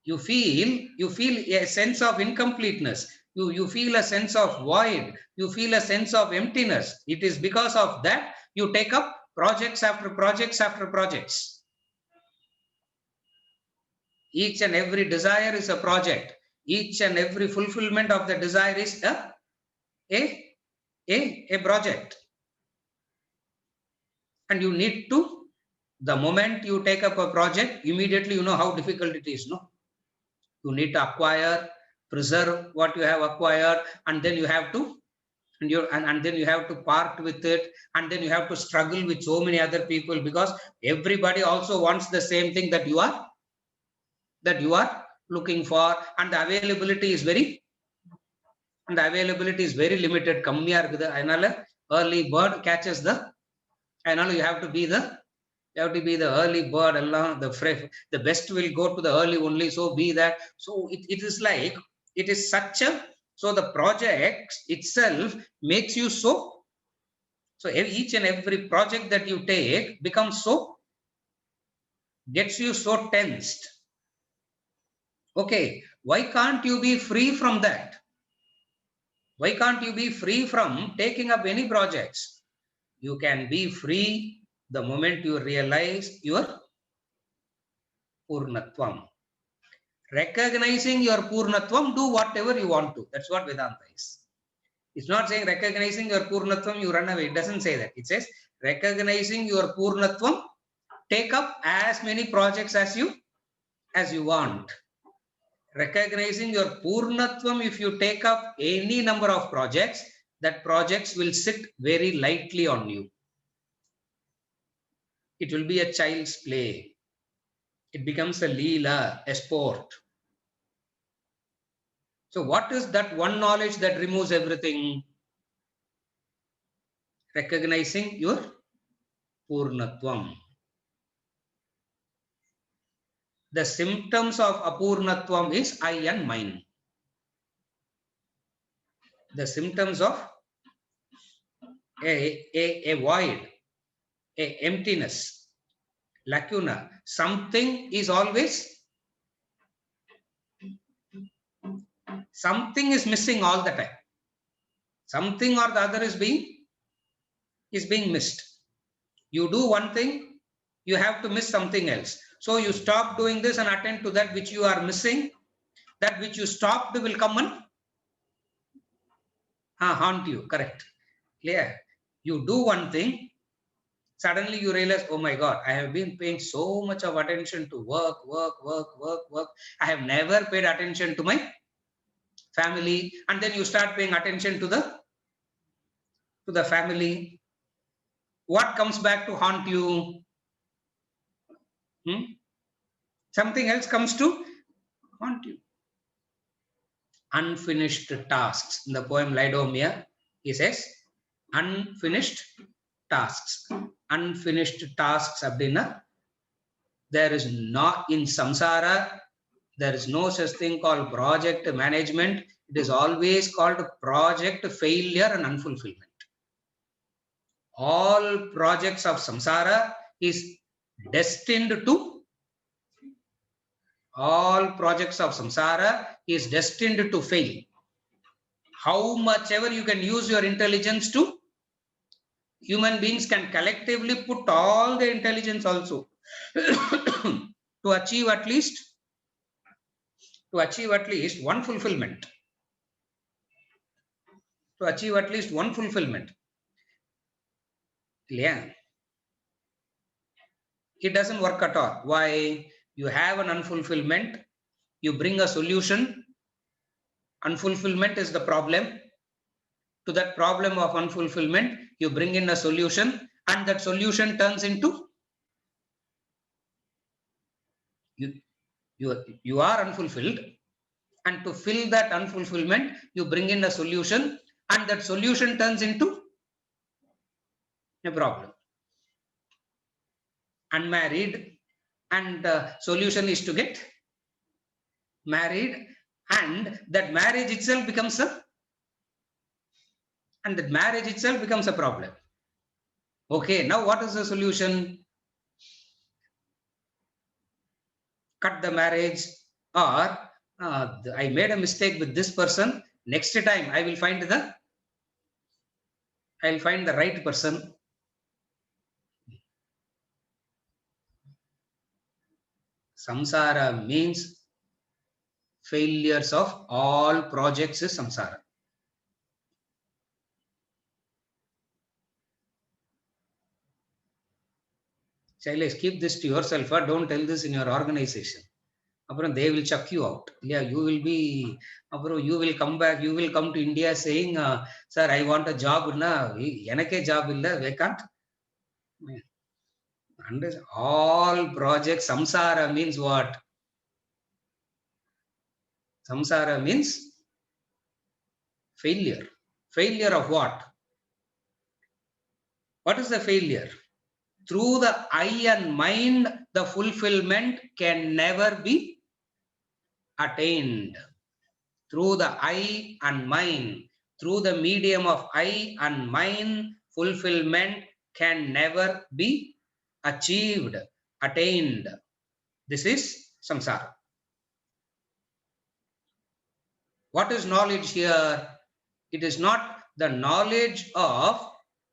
You feel a sense of incompleteness. You feel a sense of void. You feel a sense of emptiness. It is because of that you take up projects after projects after projects. Each and every desire is a project. Each and every fulfillment of the desire is a project. And you need to, the moment you take up a project, immediately you know how difficult it is, no? You need to acquire, preserve what you have acquired, and then you have to, and then you have to part with it, and then you have to struggle with so many other people, because everybody also wants the same thing that you are looking for, and the availability is very limited. Kammiya irukudhu. Adanaala early bird catches the, adanaala you have to be the early bird. The best will go to the early only. So be that. So it is like, it is such a, so the project itself makes you so each and every project that you take becomes so, gets you so tensed. Okay, why can't you be free from that? Why can't you be free from taking up any projects? You can be free the moment you realize your Purnatvam. Recognizing your Purnatvam, do whatever you want to. That's what Vedanta is. It's not saying recognizing your Purnatvam, you run away. It doesn't say that. It says recognizing your Purnatvam, take up as many projects as you want. Recognizing your Purnatvam, if you take up any number of projects, that projects will sit very lightly on you. It will be a child's play. It becomes a leela, a sport. So what is that one knowledge that removes everything? Recognizing your Purnatvam. The symptoms of Apurnatvam is I and mine. The symptoms of a void, a emptiness, lacuna. Something is always, something is missing all the time. Something or the other is being missed. You do one thing, you have to miss something else. So you stop doing this and attend to that which you are missing. That which you stopped will come and haunt you. Correct. Clear. You do one thing, suddenly you realize, oh my God, I have been paying so much of attention to work. I have never paid attention to my family. And then you start paying attention to the family. What comes back to haunt you? Something else comes to haunt you. Unfinished tasks. In the poem Lidomia, he says, unfinished tasks. Unfinished tasks abdina. There is not, in samsara, there is no such thing called project management. It is always called project failure and unfulfillment. All projects of samsara is destined to, all projects of samsara is destined to fail. How much ever you can use your intelligence to, human beings can collectively put all their intelligence also to achieve at least one fulfillment. To achieve at least one fulfillment. Yeah. It doesn't work at all. Why? You have an unfulfillment, you bring a solution. Unfulfillment is the problem. To that problem of unfulfillment, you bring in a solution, and that solution turns into, you are unfulfilled, and to fill that unfulfillment, you bring in a solution, and that solution turns into a problem. Unmarried, and the solution is to get married, and that marriage itself becomes a and the marriage itself becomes a problem. Okay, now what is the solution? Cut the marriage, or I made a mistake with this person. Next time I'll find the right person. Samsara means failures of all projects is samsara. Shailesh, keep this to yourself, or don't tell this in your organization. They will chuck you out. Yeah, you will be, you will come back, you will come to India saying, sir, I want a job. Enake job illa, vacant. And all projects, samsara means what? Samsara means failure. Failure of what? What is the failure? Through the eye and mind, the fulfillment can never be attained. Through the eye and mind, through the medium of eye and mind, fulfillment can never be achieved, attained. This is samsara. What is knowledge here? It is not the knowledge of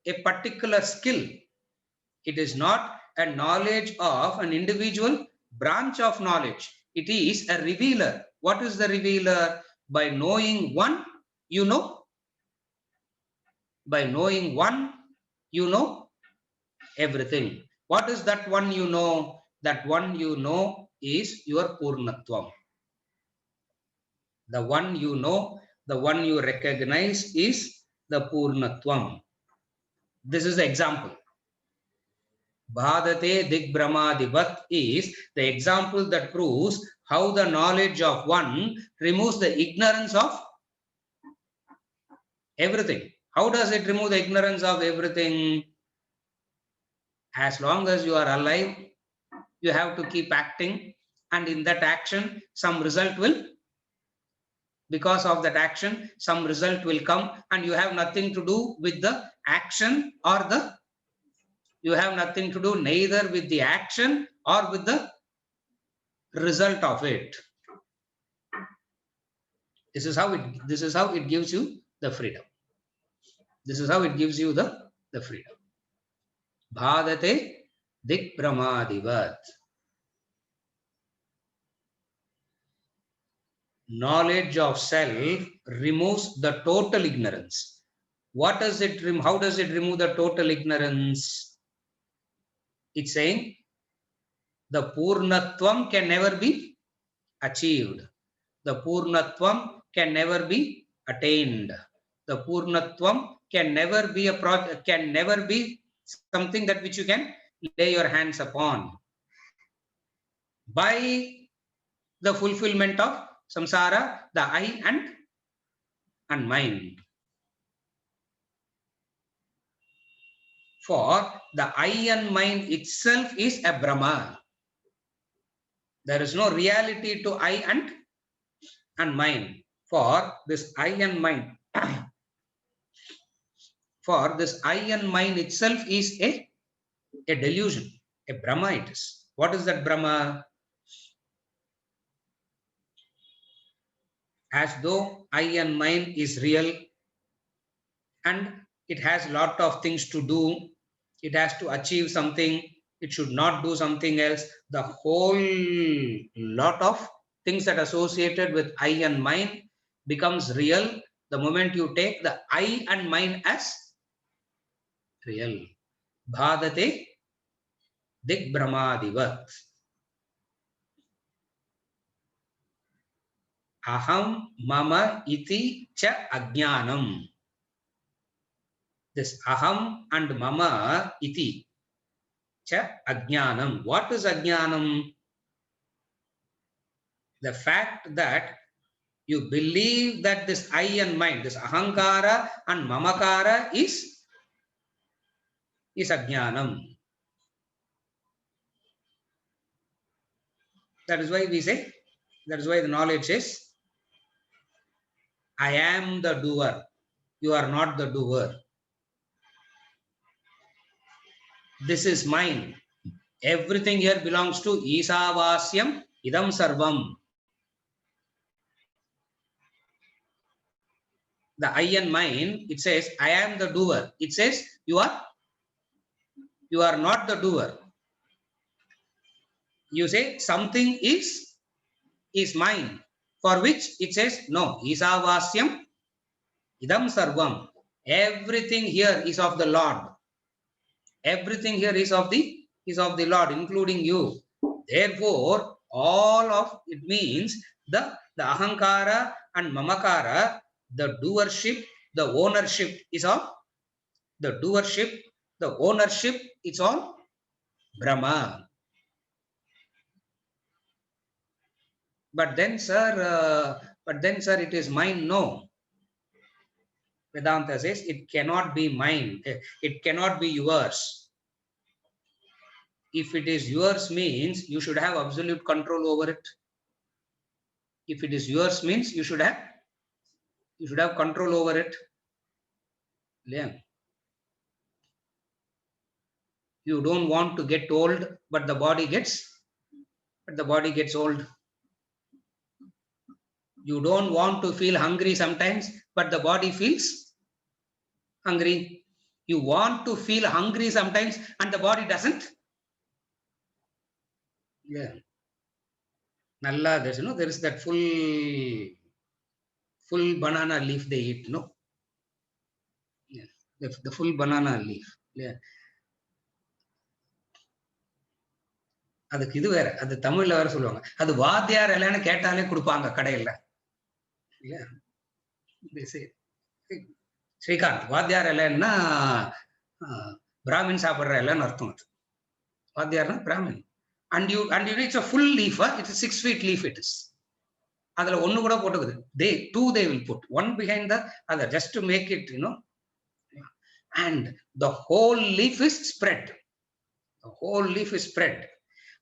a particular skill. It is not a knowledge of an individual branch of knowledge. It is a revealer. What is the revealer? By knowing one, you know. By knowing one, you know everything. What is that one you know? That one you know is your Purnatvam. The one you know, the one you recognize is the Purnatvam. This is the example. Bhadate Digbrahmadivat is the example that proves how the knowledge of one removes the ignorance of everything. How does it remove the ignorance of everything? As long as you are alive, you have to keep acting, and in that action, some result will, because of that action, some result will come, and you have nothing to do with the action or the, you have nothing to do neither with the action or with the result of it. This is how it gives you the freedom. This is how it gives you the freedom. Bhadate Dikbrahmadivat. Knowledge of self removes the total ignorance. What does it remove? How does it remove the total ignorance? It's saying the Purnatvam can never be achieved. The Purnatvam can never be attained. The Purnatvam can never be a project, can never be something that which you can lay your hands upon. By the fulfillment of samsara, the I and mind. For the I and mind itself is a Brahma. There is no reality to I and mind. For this I and mind, for this I and mind itself is a delusion, a Brahma it is. What is that Brahma? As though I and mind is real, and it has a lot of things to do. It has to achieve something. It should not do something else. The whole lot of things that are associated with I and mind becomes real the moment you take the I and mind as real. Bhadate Digbrahmadivat. Aham mama iti cha ajnanam. This aham and mama iti cha ajnanam. What is ajnanam? The fact that you believe that this I and mind, this ahankara and mamakara is ajnanam. That is why we say, that is why the knowledge is, I am the doer. You are not the doer. This is mine. Everything here belongs to Isavasyam Idam Sarvam. The I and mine, it says, I am the doer. It says, you are not the doer. You say, something is mine, for which it says, no, Isavasyam Idam Sarvam. Everything here is of the Lord. Everything here is of the Lord, including you. Therefore, all of it means the ahankara and mamakara, the doership, the ownership is all it's all Brahma. But then, sir, it is mine. No. Vedanta says it cannot be mine. It cannot be yours. If it is yours means you should have absolute control over it. If it is yours means you should have control over it. Yeah. You don't want to get old, but the body gets old. You don't want to feel hungry sometimes, but the body feels hungry. You want to feel hungry sometimes and the body doesn't. Yeah. Nalla, there is that full banana leaf they eat, no? Yeah. The full banana leaf. Yeah. அதுக்கு இது வேற, அது தமிழ்ல வேற சொல்லுவாங்க. அது வாத்தியார் இல்லைன்னு கேட்டாலே கொடுப்பாங்க கடையில. ஸ்ரீகாந்த் வாத்தியார் இல்லைன்னா பிராமின் சாப்பிடுற இல்லைன்னு அர்த்தம். அது வாத்தியார்னா Brahmin. And you it's a full leaf, it's a 6 feet leaf it is. அதுல ஒண்ணு கூட போட்டுக்குது. They will put one behind the other just to make it, and the whole leaf is spread. The whole leaf is spread.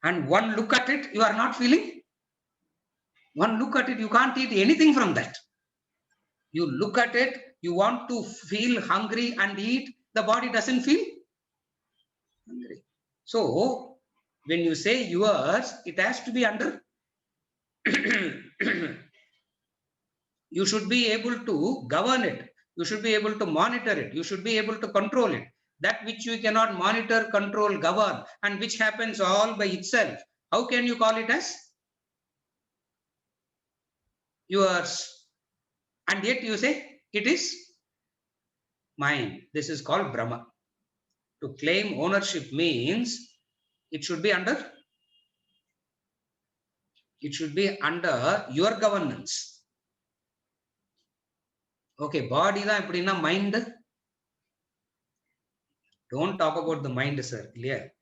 And one look at it, you are not feeling. One look at it, you can't eat anything from that. You look at it, you want to feel hungry and eat, the body doesn't feel hungry. So, when you say yours, it has to be under. You should be able to govern it. You should be able to monitor it. You should be able to control it. That which you cannot monitor, control, govern, and which happens all by itself, how can you call it as yours? And yet you say it is mine. This is called Brahma. To claim ownership means it should be under your governance. Okay, body da eppadina mind. Don't talk about the mind, sir. Clear?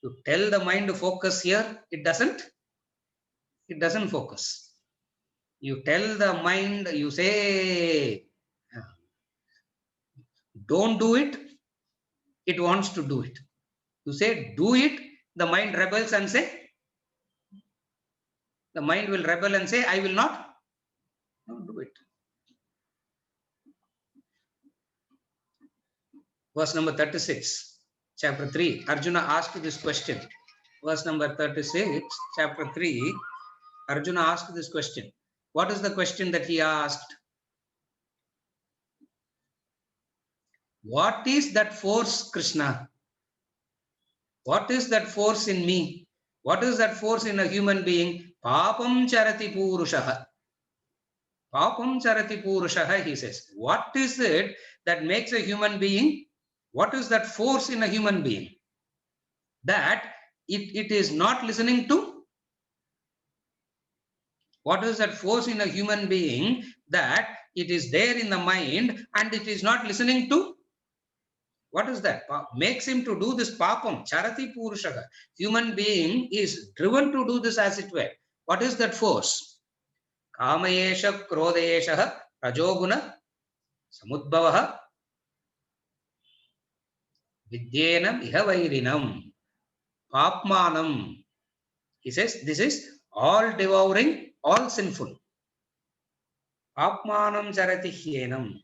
You tell the mind to focus here, it doesn't focus. You tell the mind, you say, don't do it, it wants to do it. You say, do it, the mind rebels and say, the mind will rebel and say, I will not do it. Verse number 36, chapter 3. Arjuna asked this question. Verse number 36, chapter 3. Arjuna asked this question. What is the question that he asked? What is that force, Krishna? What is that force in me? What is that force in a human being? Papam charati purushaha. Papam charati purushaha, he says. What is it that makes a human being? What is that force in a human being? That it is not listening to? What is that force in a human being that it is there in the mind and it is not listening to? What is that? Makes him to do this papam, charati purushaha. Human being is driven to do this as it were. What is that force? Kamayesha krodesha rajoguna samudbhavaha vidyenam ihavairinam papmanam. He says this is all devouring, all sinful. Papmanam charati hyenam.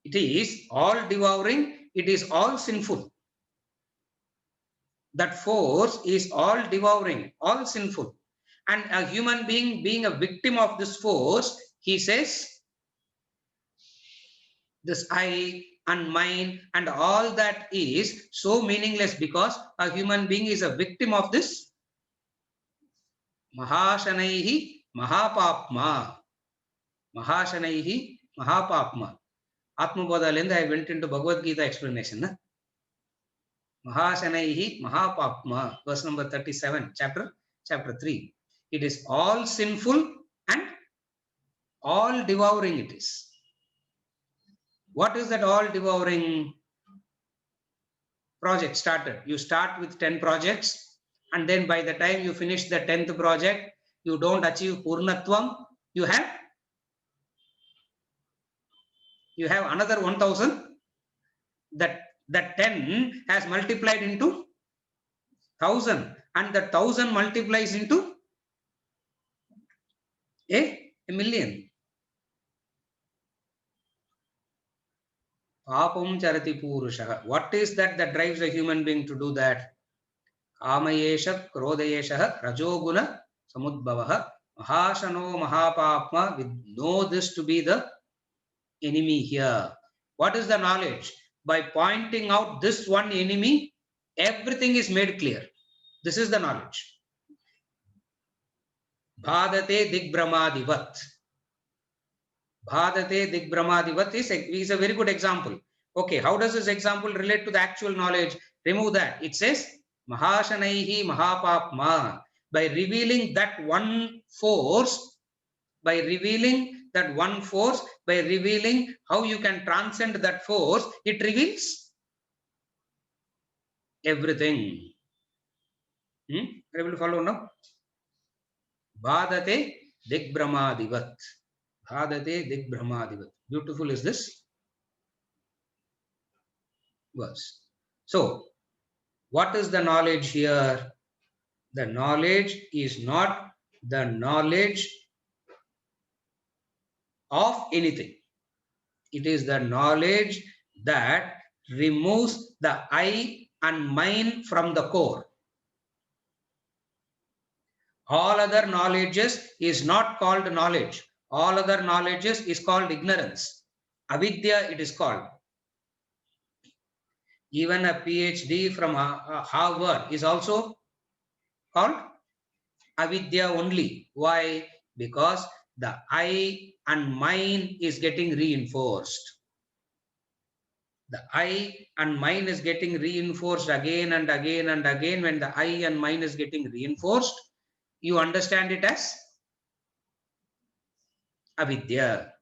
It is all devouring. It is all sinful. That force is all devouring, all sinful. And a human being a victim of this force, he says, this I and mine and all that is so meaningless because a human being is a victim of this Mahashanaihi Mahapapma. Mahashanaihi Mahapapma. Atmabodhalinda, I went into Bhagavad Gita explanation. Na? Mahashanaihi Mahapapma, verse number 37, chapter 3. It is all sinful and all devouring it is. What is that all devouring? Project started. You start with 10 projects, and then by the time you finish the 10th project, you don't achieve Purnatvam. You have another 1000. That 10 has multiplied into 1000, and the 1000 multiplies into a million. Papam charati purushaha. What is that drives a human being to do that? Kamayesha krodayesha rajoguna samudbhavaha mahashano mahapapma. We know this to be the enemy here. What is the knowledge? By pointing out this one enemy, everything is made clear. This is the knowledge. Bhadate digbrahmadivat. Bhadate digbrahmadivat is a very good example. Okay, how does this example relate to the actual knowledge? Remove that. It says Mahashanaihi Mahapapma. By revealing that one force, by revealing how you can transcend that force, it reveals everything. Are you able to follow now? Bhadate digbrahmadivat. Bhadate digbrahmadivat. Beautiful is this verse. So, what is the knowledge here? The knowledge is not the knowledge of anything. It is the knowledge that removes the I and mine from the core. All other knowledges is not called knowledge. All other knowledges is called ignorance. Avidya it is called. Even a PhD from Harvard is also called avidya only. Why? Because the I and mine is getting reinforced. The I and mine is getting reinforced again and again and again. When the I and mine is getting reinforced, you understand it as avidya.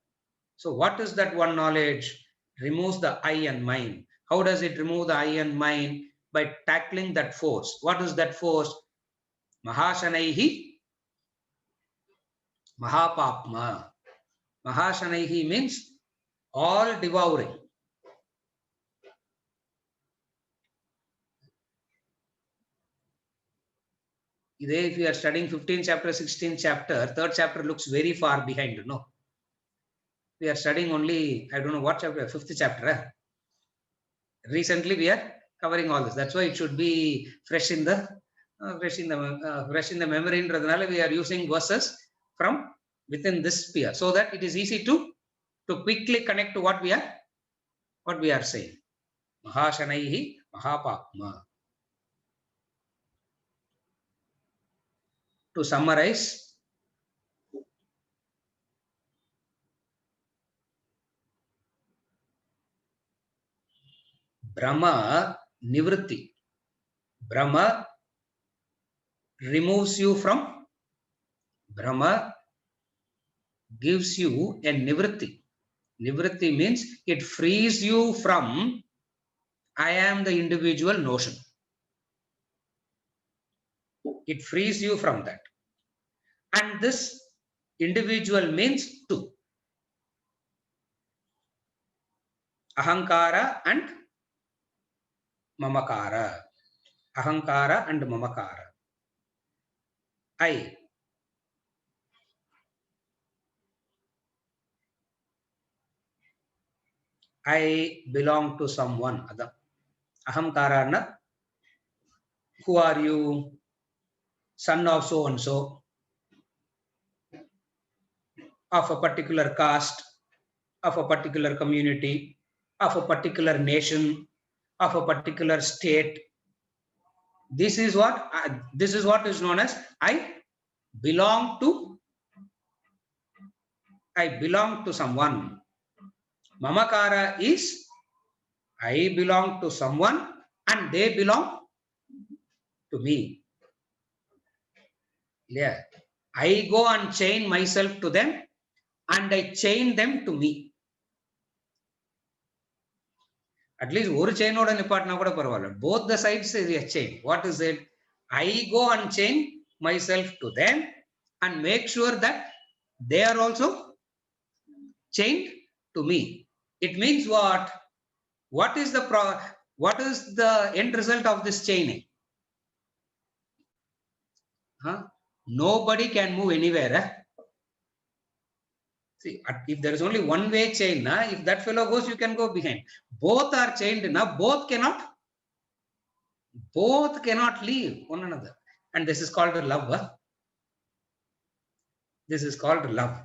So what is that one knowledge? Removes the I and mine. How does it remove the I and mine? By tackling that force. What is that force? Mahashanaihi Mahapapma. Mahashanaihi means all devouring. If you are studying 15th chapter, 16th chapter, 3rd chapter looks very far behind, no? We are studying only, I don't know what chapter, 5th chapter. Recently we are covering all this. That's why it should be fresh in the memory. We are using verses from within this sphere so that it is easy to quickly connect to what we are saying. Mahashanaihi Mahapapma. To summarize, Brahma Nivritti. Brahma removes you from, Brahma gives you a Nivritti. Nivritti means it frees you from I am the individual notion. It frees you from that. And this individual means two. Ahankara and Mamakara. Ahankara and Mamakara. I. I belong to someone. Ahamkara na, who are you? Son of so and so, of a particular caste, of a particular community, of a particular nation, of a particular state. This is what is known as I belong to someone. Mamakara is I belong to someone and they belong to me. Yeah. I go and chain myself to them and I chain them to me. At least one chain oda nipatna kuda paravailla. Both the sides is a chain. What is it? I go and chain myself to them and make sure that they are also chained to me. It means what? What is the end result of this chaining? Huh? Nobody can move anywhere. See, if there is only one way chain, if that fellow goes, you can go behind. Both are chained, both cannot leave one another. And this is called love. This is called love.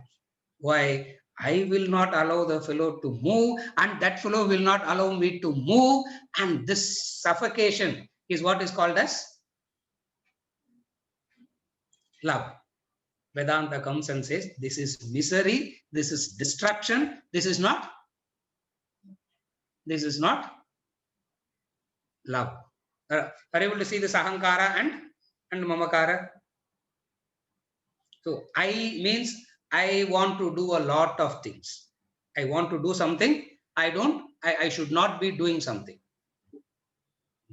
Why? I will not allow the fellow to move and that fellow will not allow me to move. And this suffocation is what is called as love. Vedanta comes and says, this is misery, this is destruction, this is not love. Are you able to see this ahankara and mamakara? So I means I want to do a lot of things. I want to do something. I should not be doing something.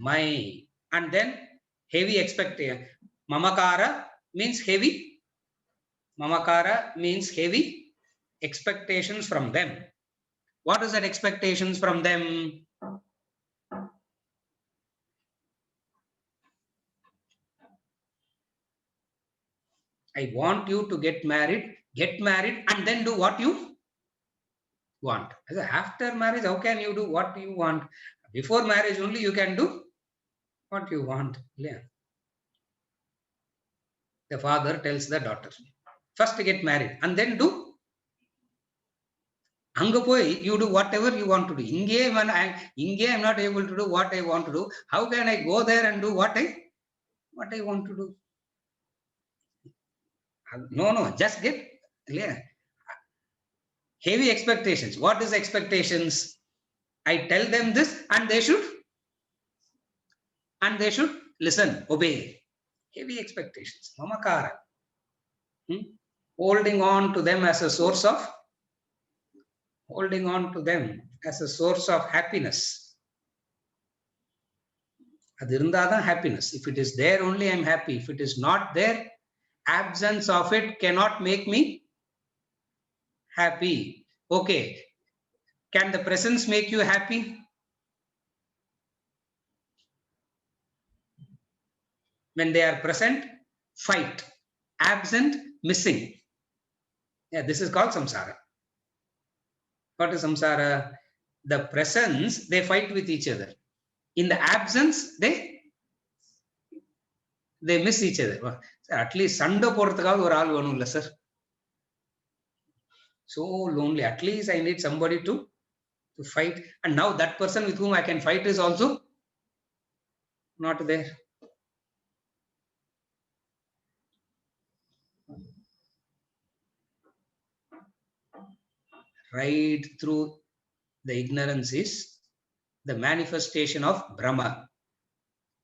And then heavy expectation. Mamakara means heavy. Mamakara means heavy expectations from them. What is that expectations from them? I want you to get married and then do what you want. After marriage, how can you do what you want? Before marriage only you can do what you want. Yeah. The father tells the daughter, first get married and then do. You do whatever you want to do. I'm not able to do what I want to do. How can I go there and do what I want to do? No, just get heavy expectations. What is expectations? I tell them this and they should listen, obey. Heavy expectations. Mamakara. Holding on to them as a source of happiness. Happiness. If it is there only, I'm happy. If it is not there, absence of it cannot make me happy. Okay. Can the presence make you happy? When they are present, fight. Absent, missing. Yeah, this is called samsara. What is samsara? The presence, they fight with each other. In the absence, they miss each other. At least Sanda போறதுக்காக ஒரு ஆள் வேணும்ல sir. So lonely. At least I need somebody to fight. And now that person with whom I can fight is also not there. Right through the ignorance is the manifestation of Brahma.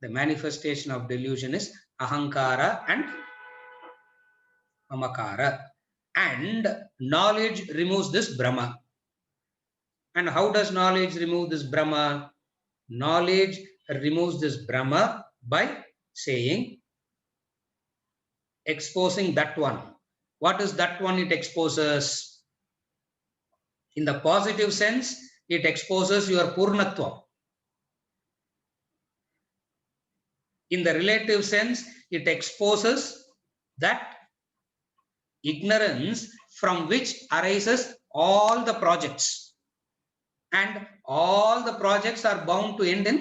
The manifestation of delusion is ahankara and mamakara. And knowledge removes this Brahma. And how does knowledge remove this Brahma? Knowledge removes this Brahma by saying, exposing that one. What is that one it exposes? In the positive sense, it exposes your Purnatva. In the relative sense, it exposes that ignorance from which arises all the projects and all the projects are bound to end in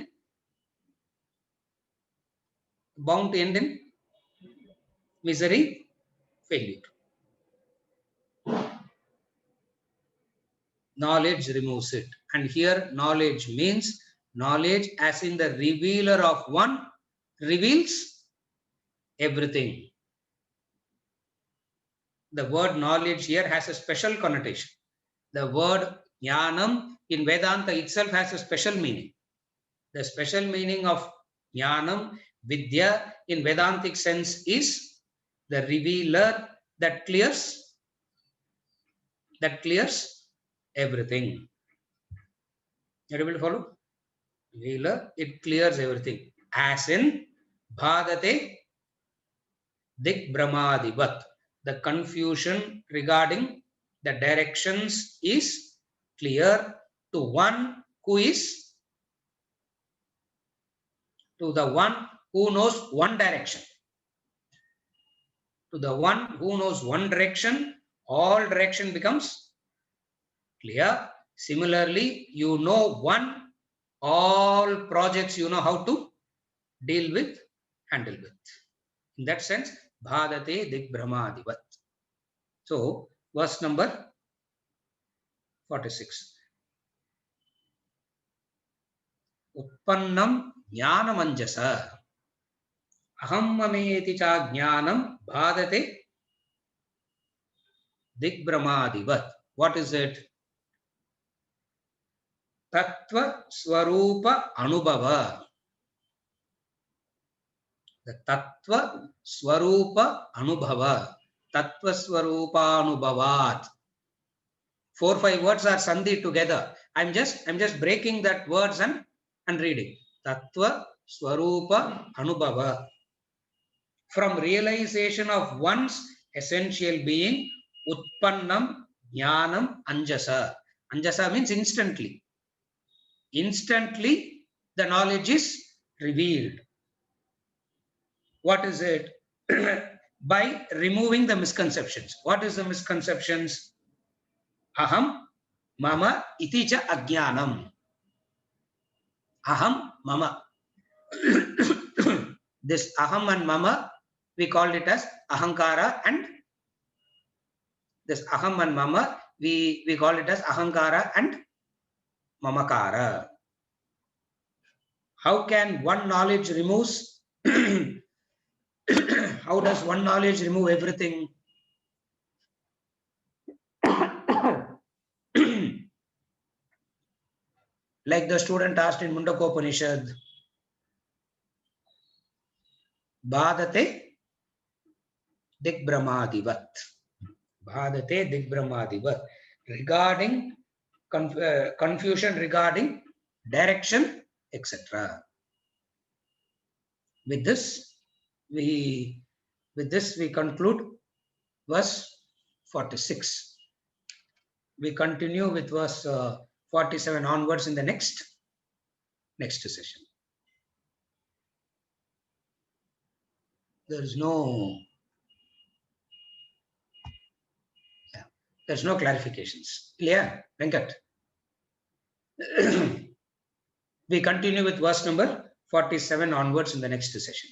misery, failure. Knowledge removes it. And here knowledge means knowledge as in the revealer of one reveals everything. The word knowledge here has a special connotation. The word jnanam in Vedanta itself has a special meaning. The special meaning of jnanam, vidya in Vedantic sense is the revealer that clears everything. Are you able to follow? Revealer, it clears everything. As in bhadate digbramadivat. The confusion regarding the directions is clear to one who is, to the one who knows one direction. To the one who knows one direction, all direction becomes clear. Similarly, you know one, all projects you know how to deal with, handle with. In that sense, bhadate digbramadivat. So, verse number 46. Utpannam jnanamanjasa aham mameti cha jnanam bhadate digbramadivat. What is it? Tattva swarupa anubhava. The tattva swarupa anubhava. Tattva swarupa anubhavat. 4-5 words are sandhi together. I'm just breaking that words and reading. Tattva swarupa anubhava. From realization of one's essential being, utpannam jnanam anjasa. Anjasa means instantly. Instantly, the knowledge is revealed. What is it? By removing the misconceptions. What is the misconceptions? Aham, mama, iti cha ajnanam. Aham, mama. This aham and mama, we called it as ahankara, and this aham and mama, we call it as ahankara and mamakara. How can one knowledge removes? How does one knowledge remove everything? Like the student asked in Mundakopanishad, Bhadate digbramadivat. Bhadate digbramadivat. Regarding confusion regarding direction, etc. With this we conclude verse 46. We continue with verse 47 onwards in the next session. There's no clarifications. Clear, Venkat? We continue with verse number 47 onwards in the next session.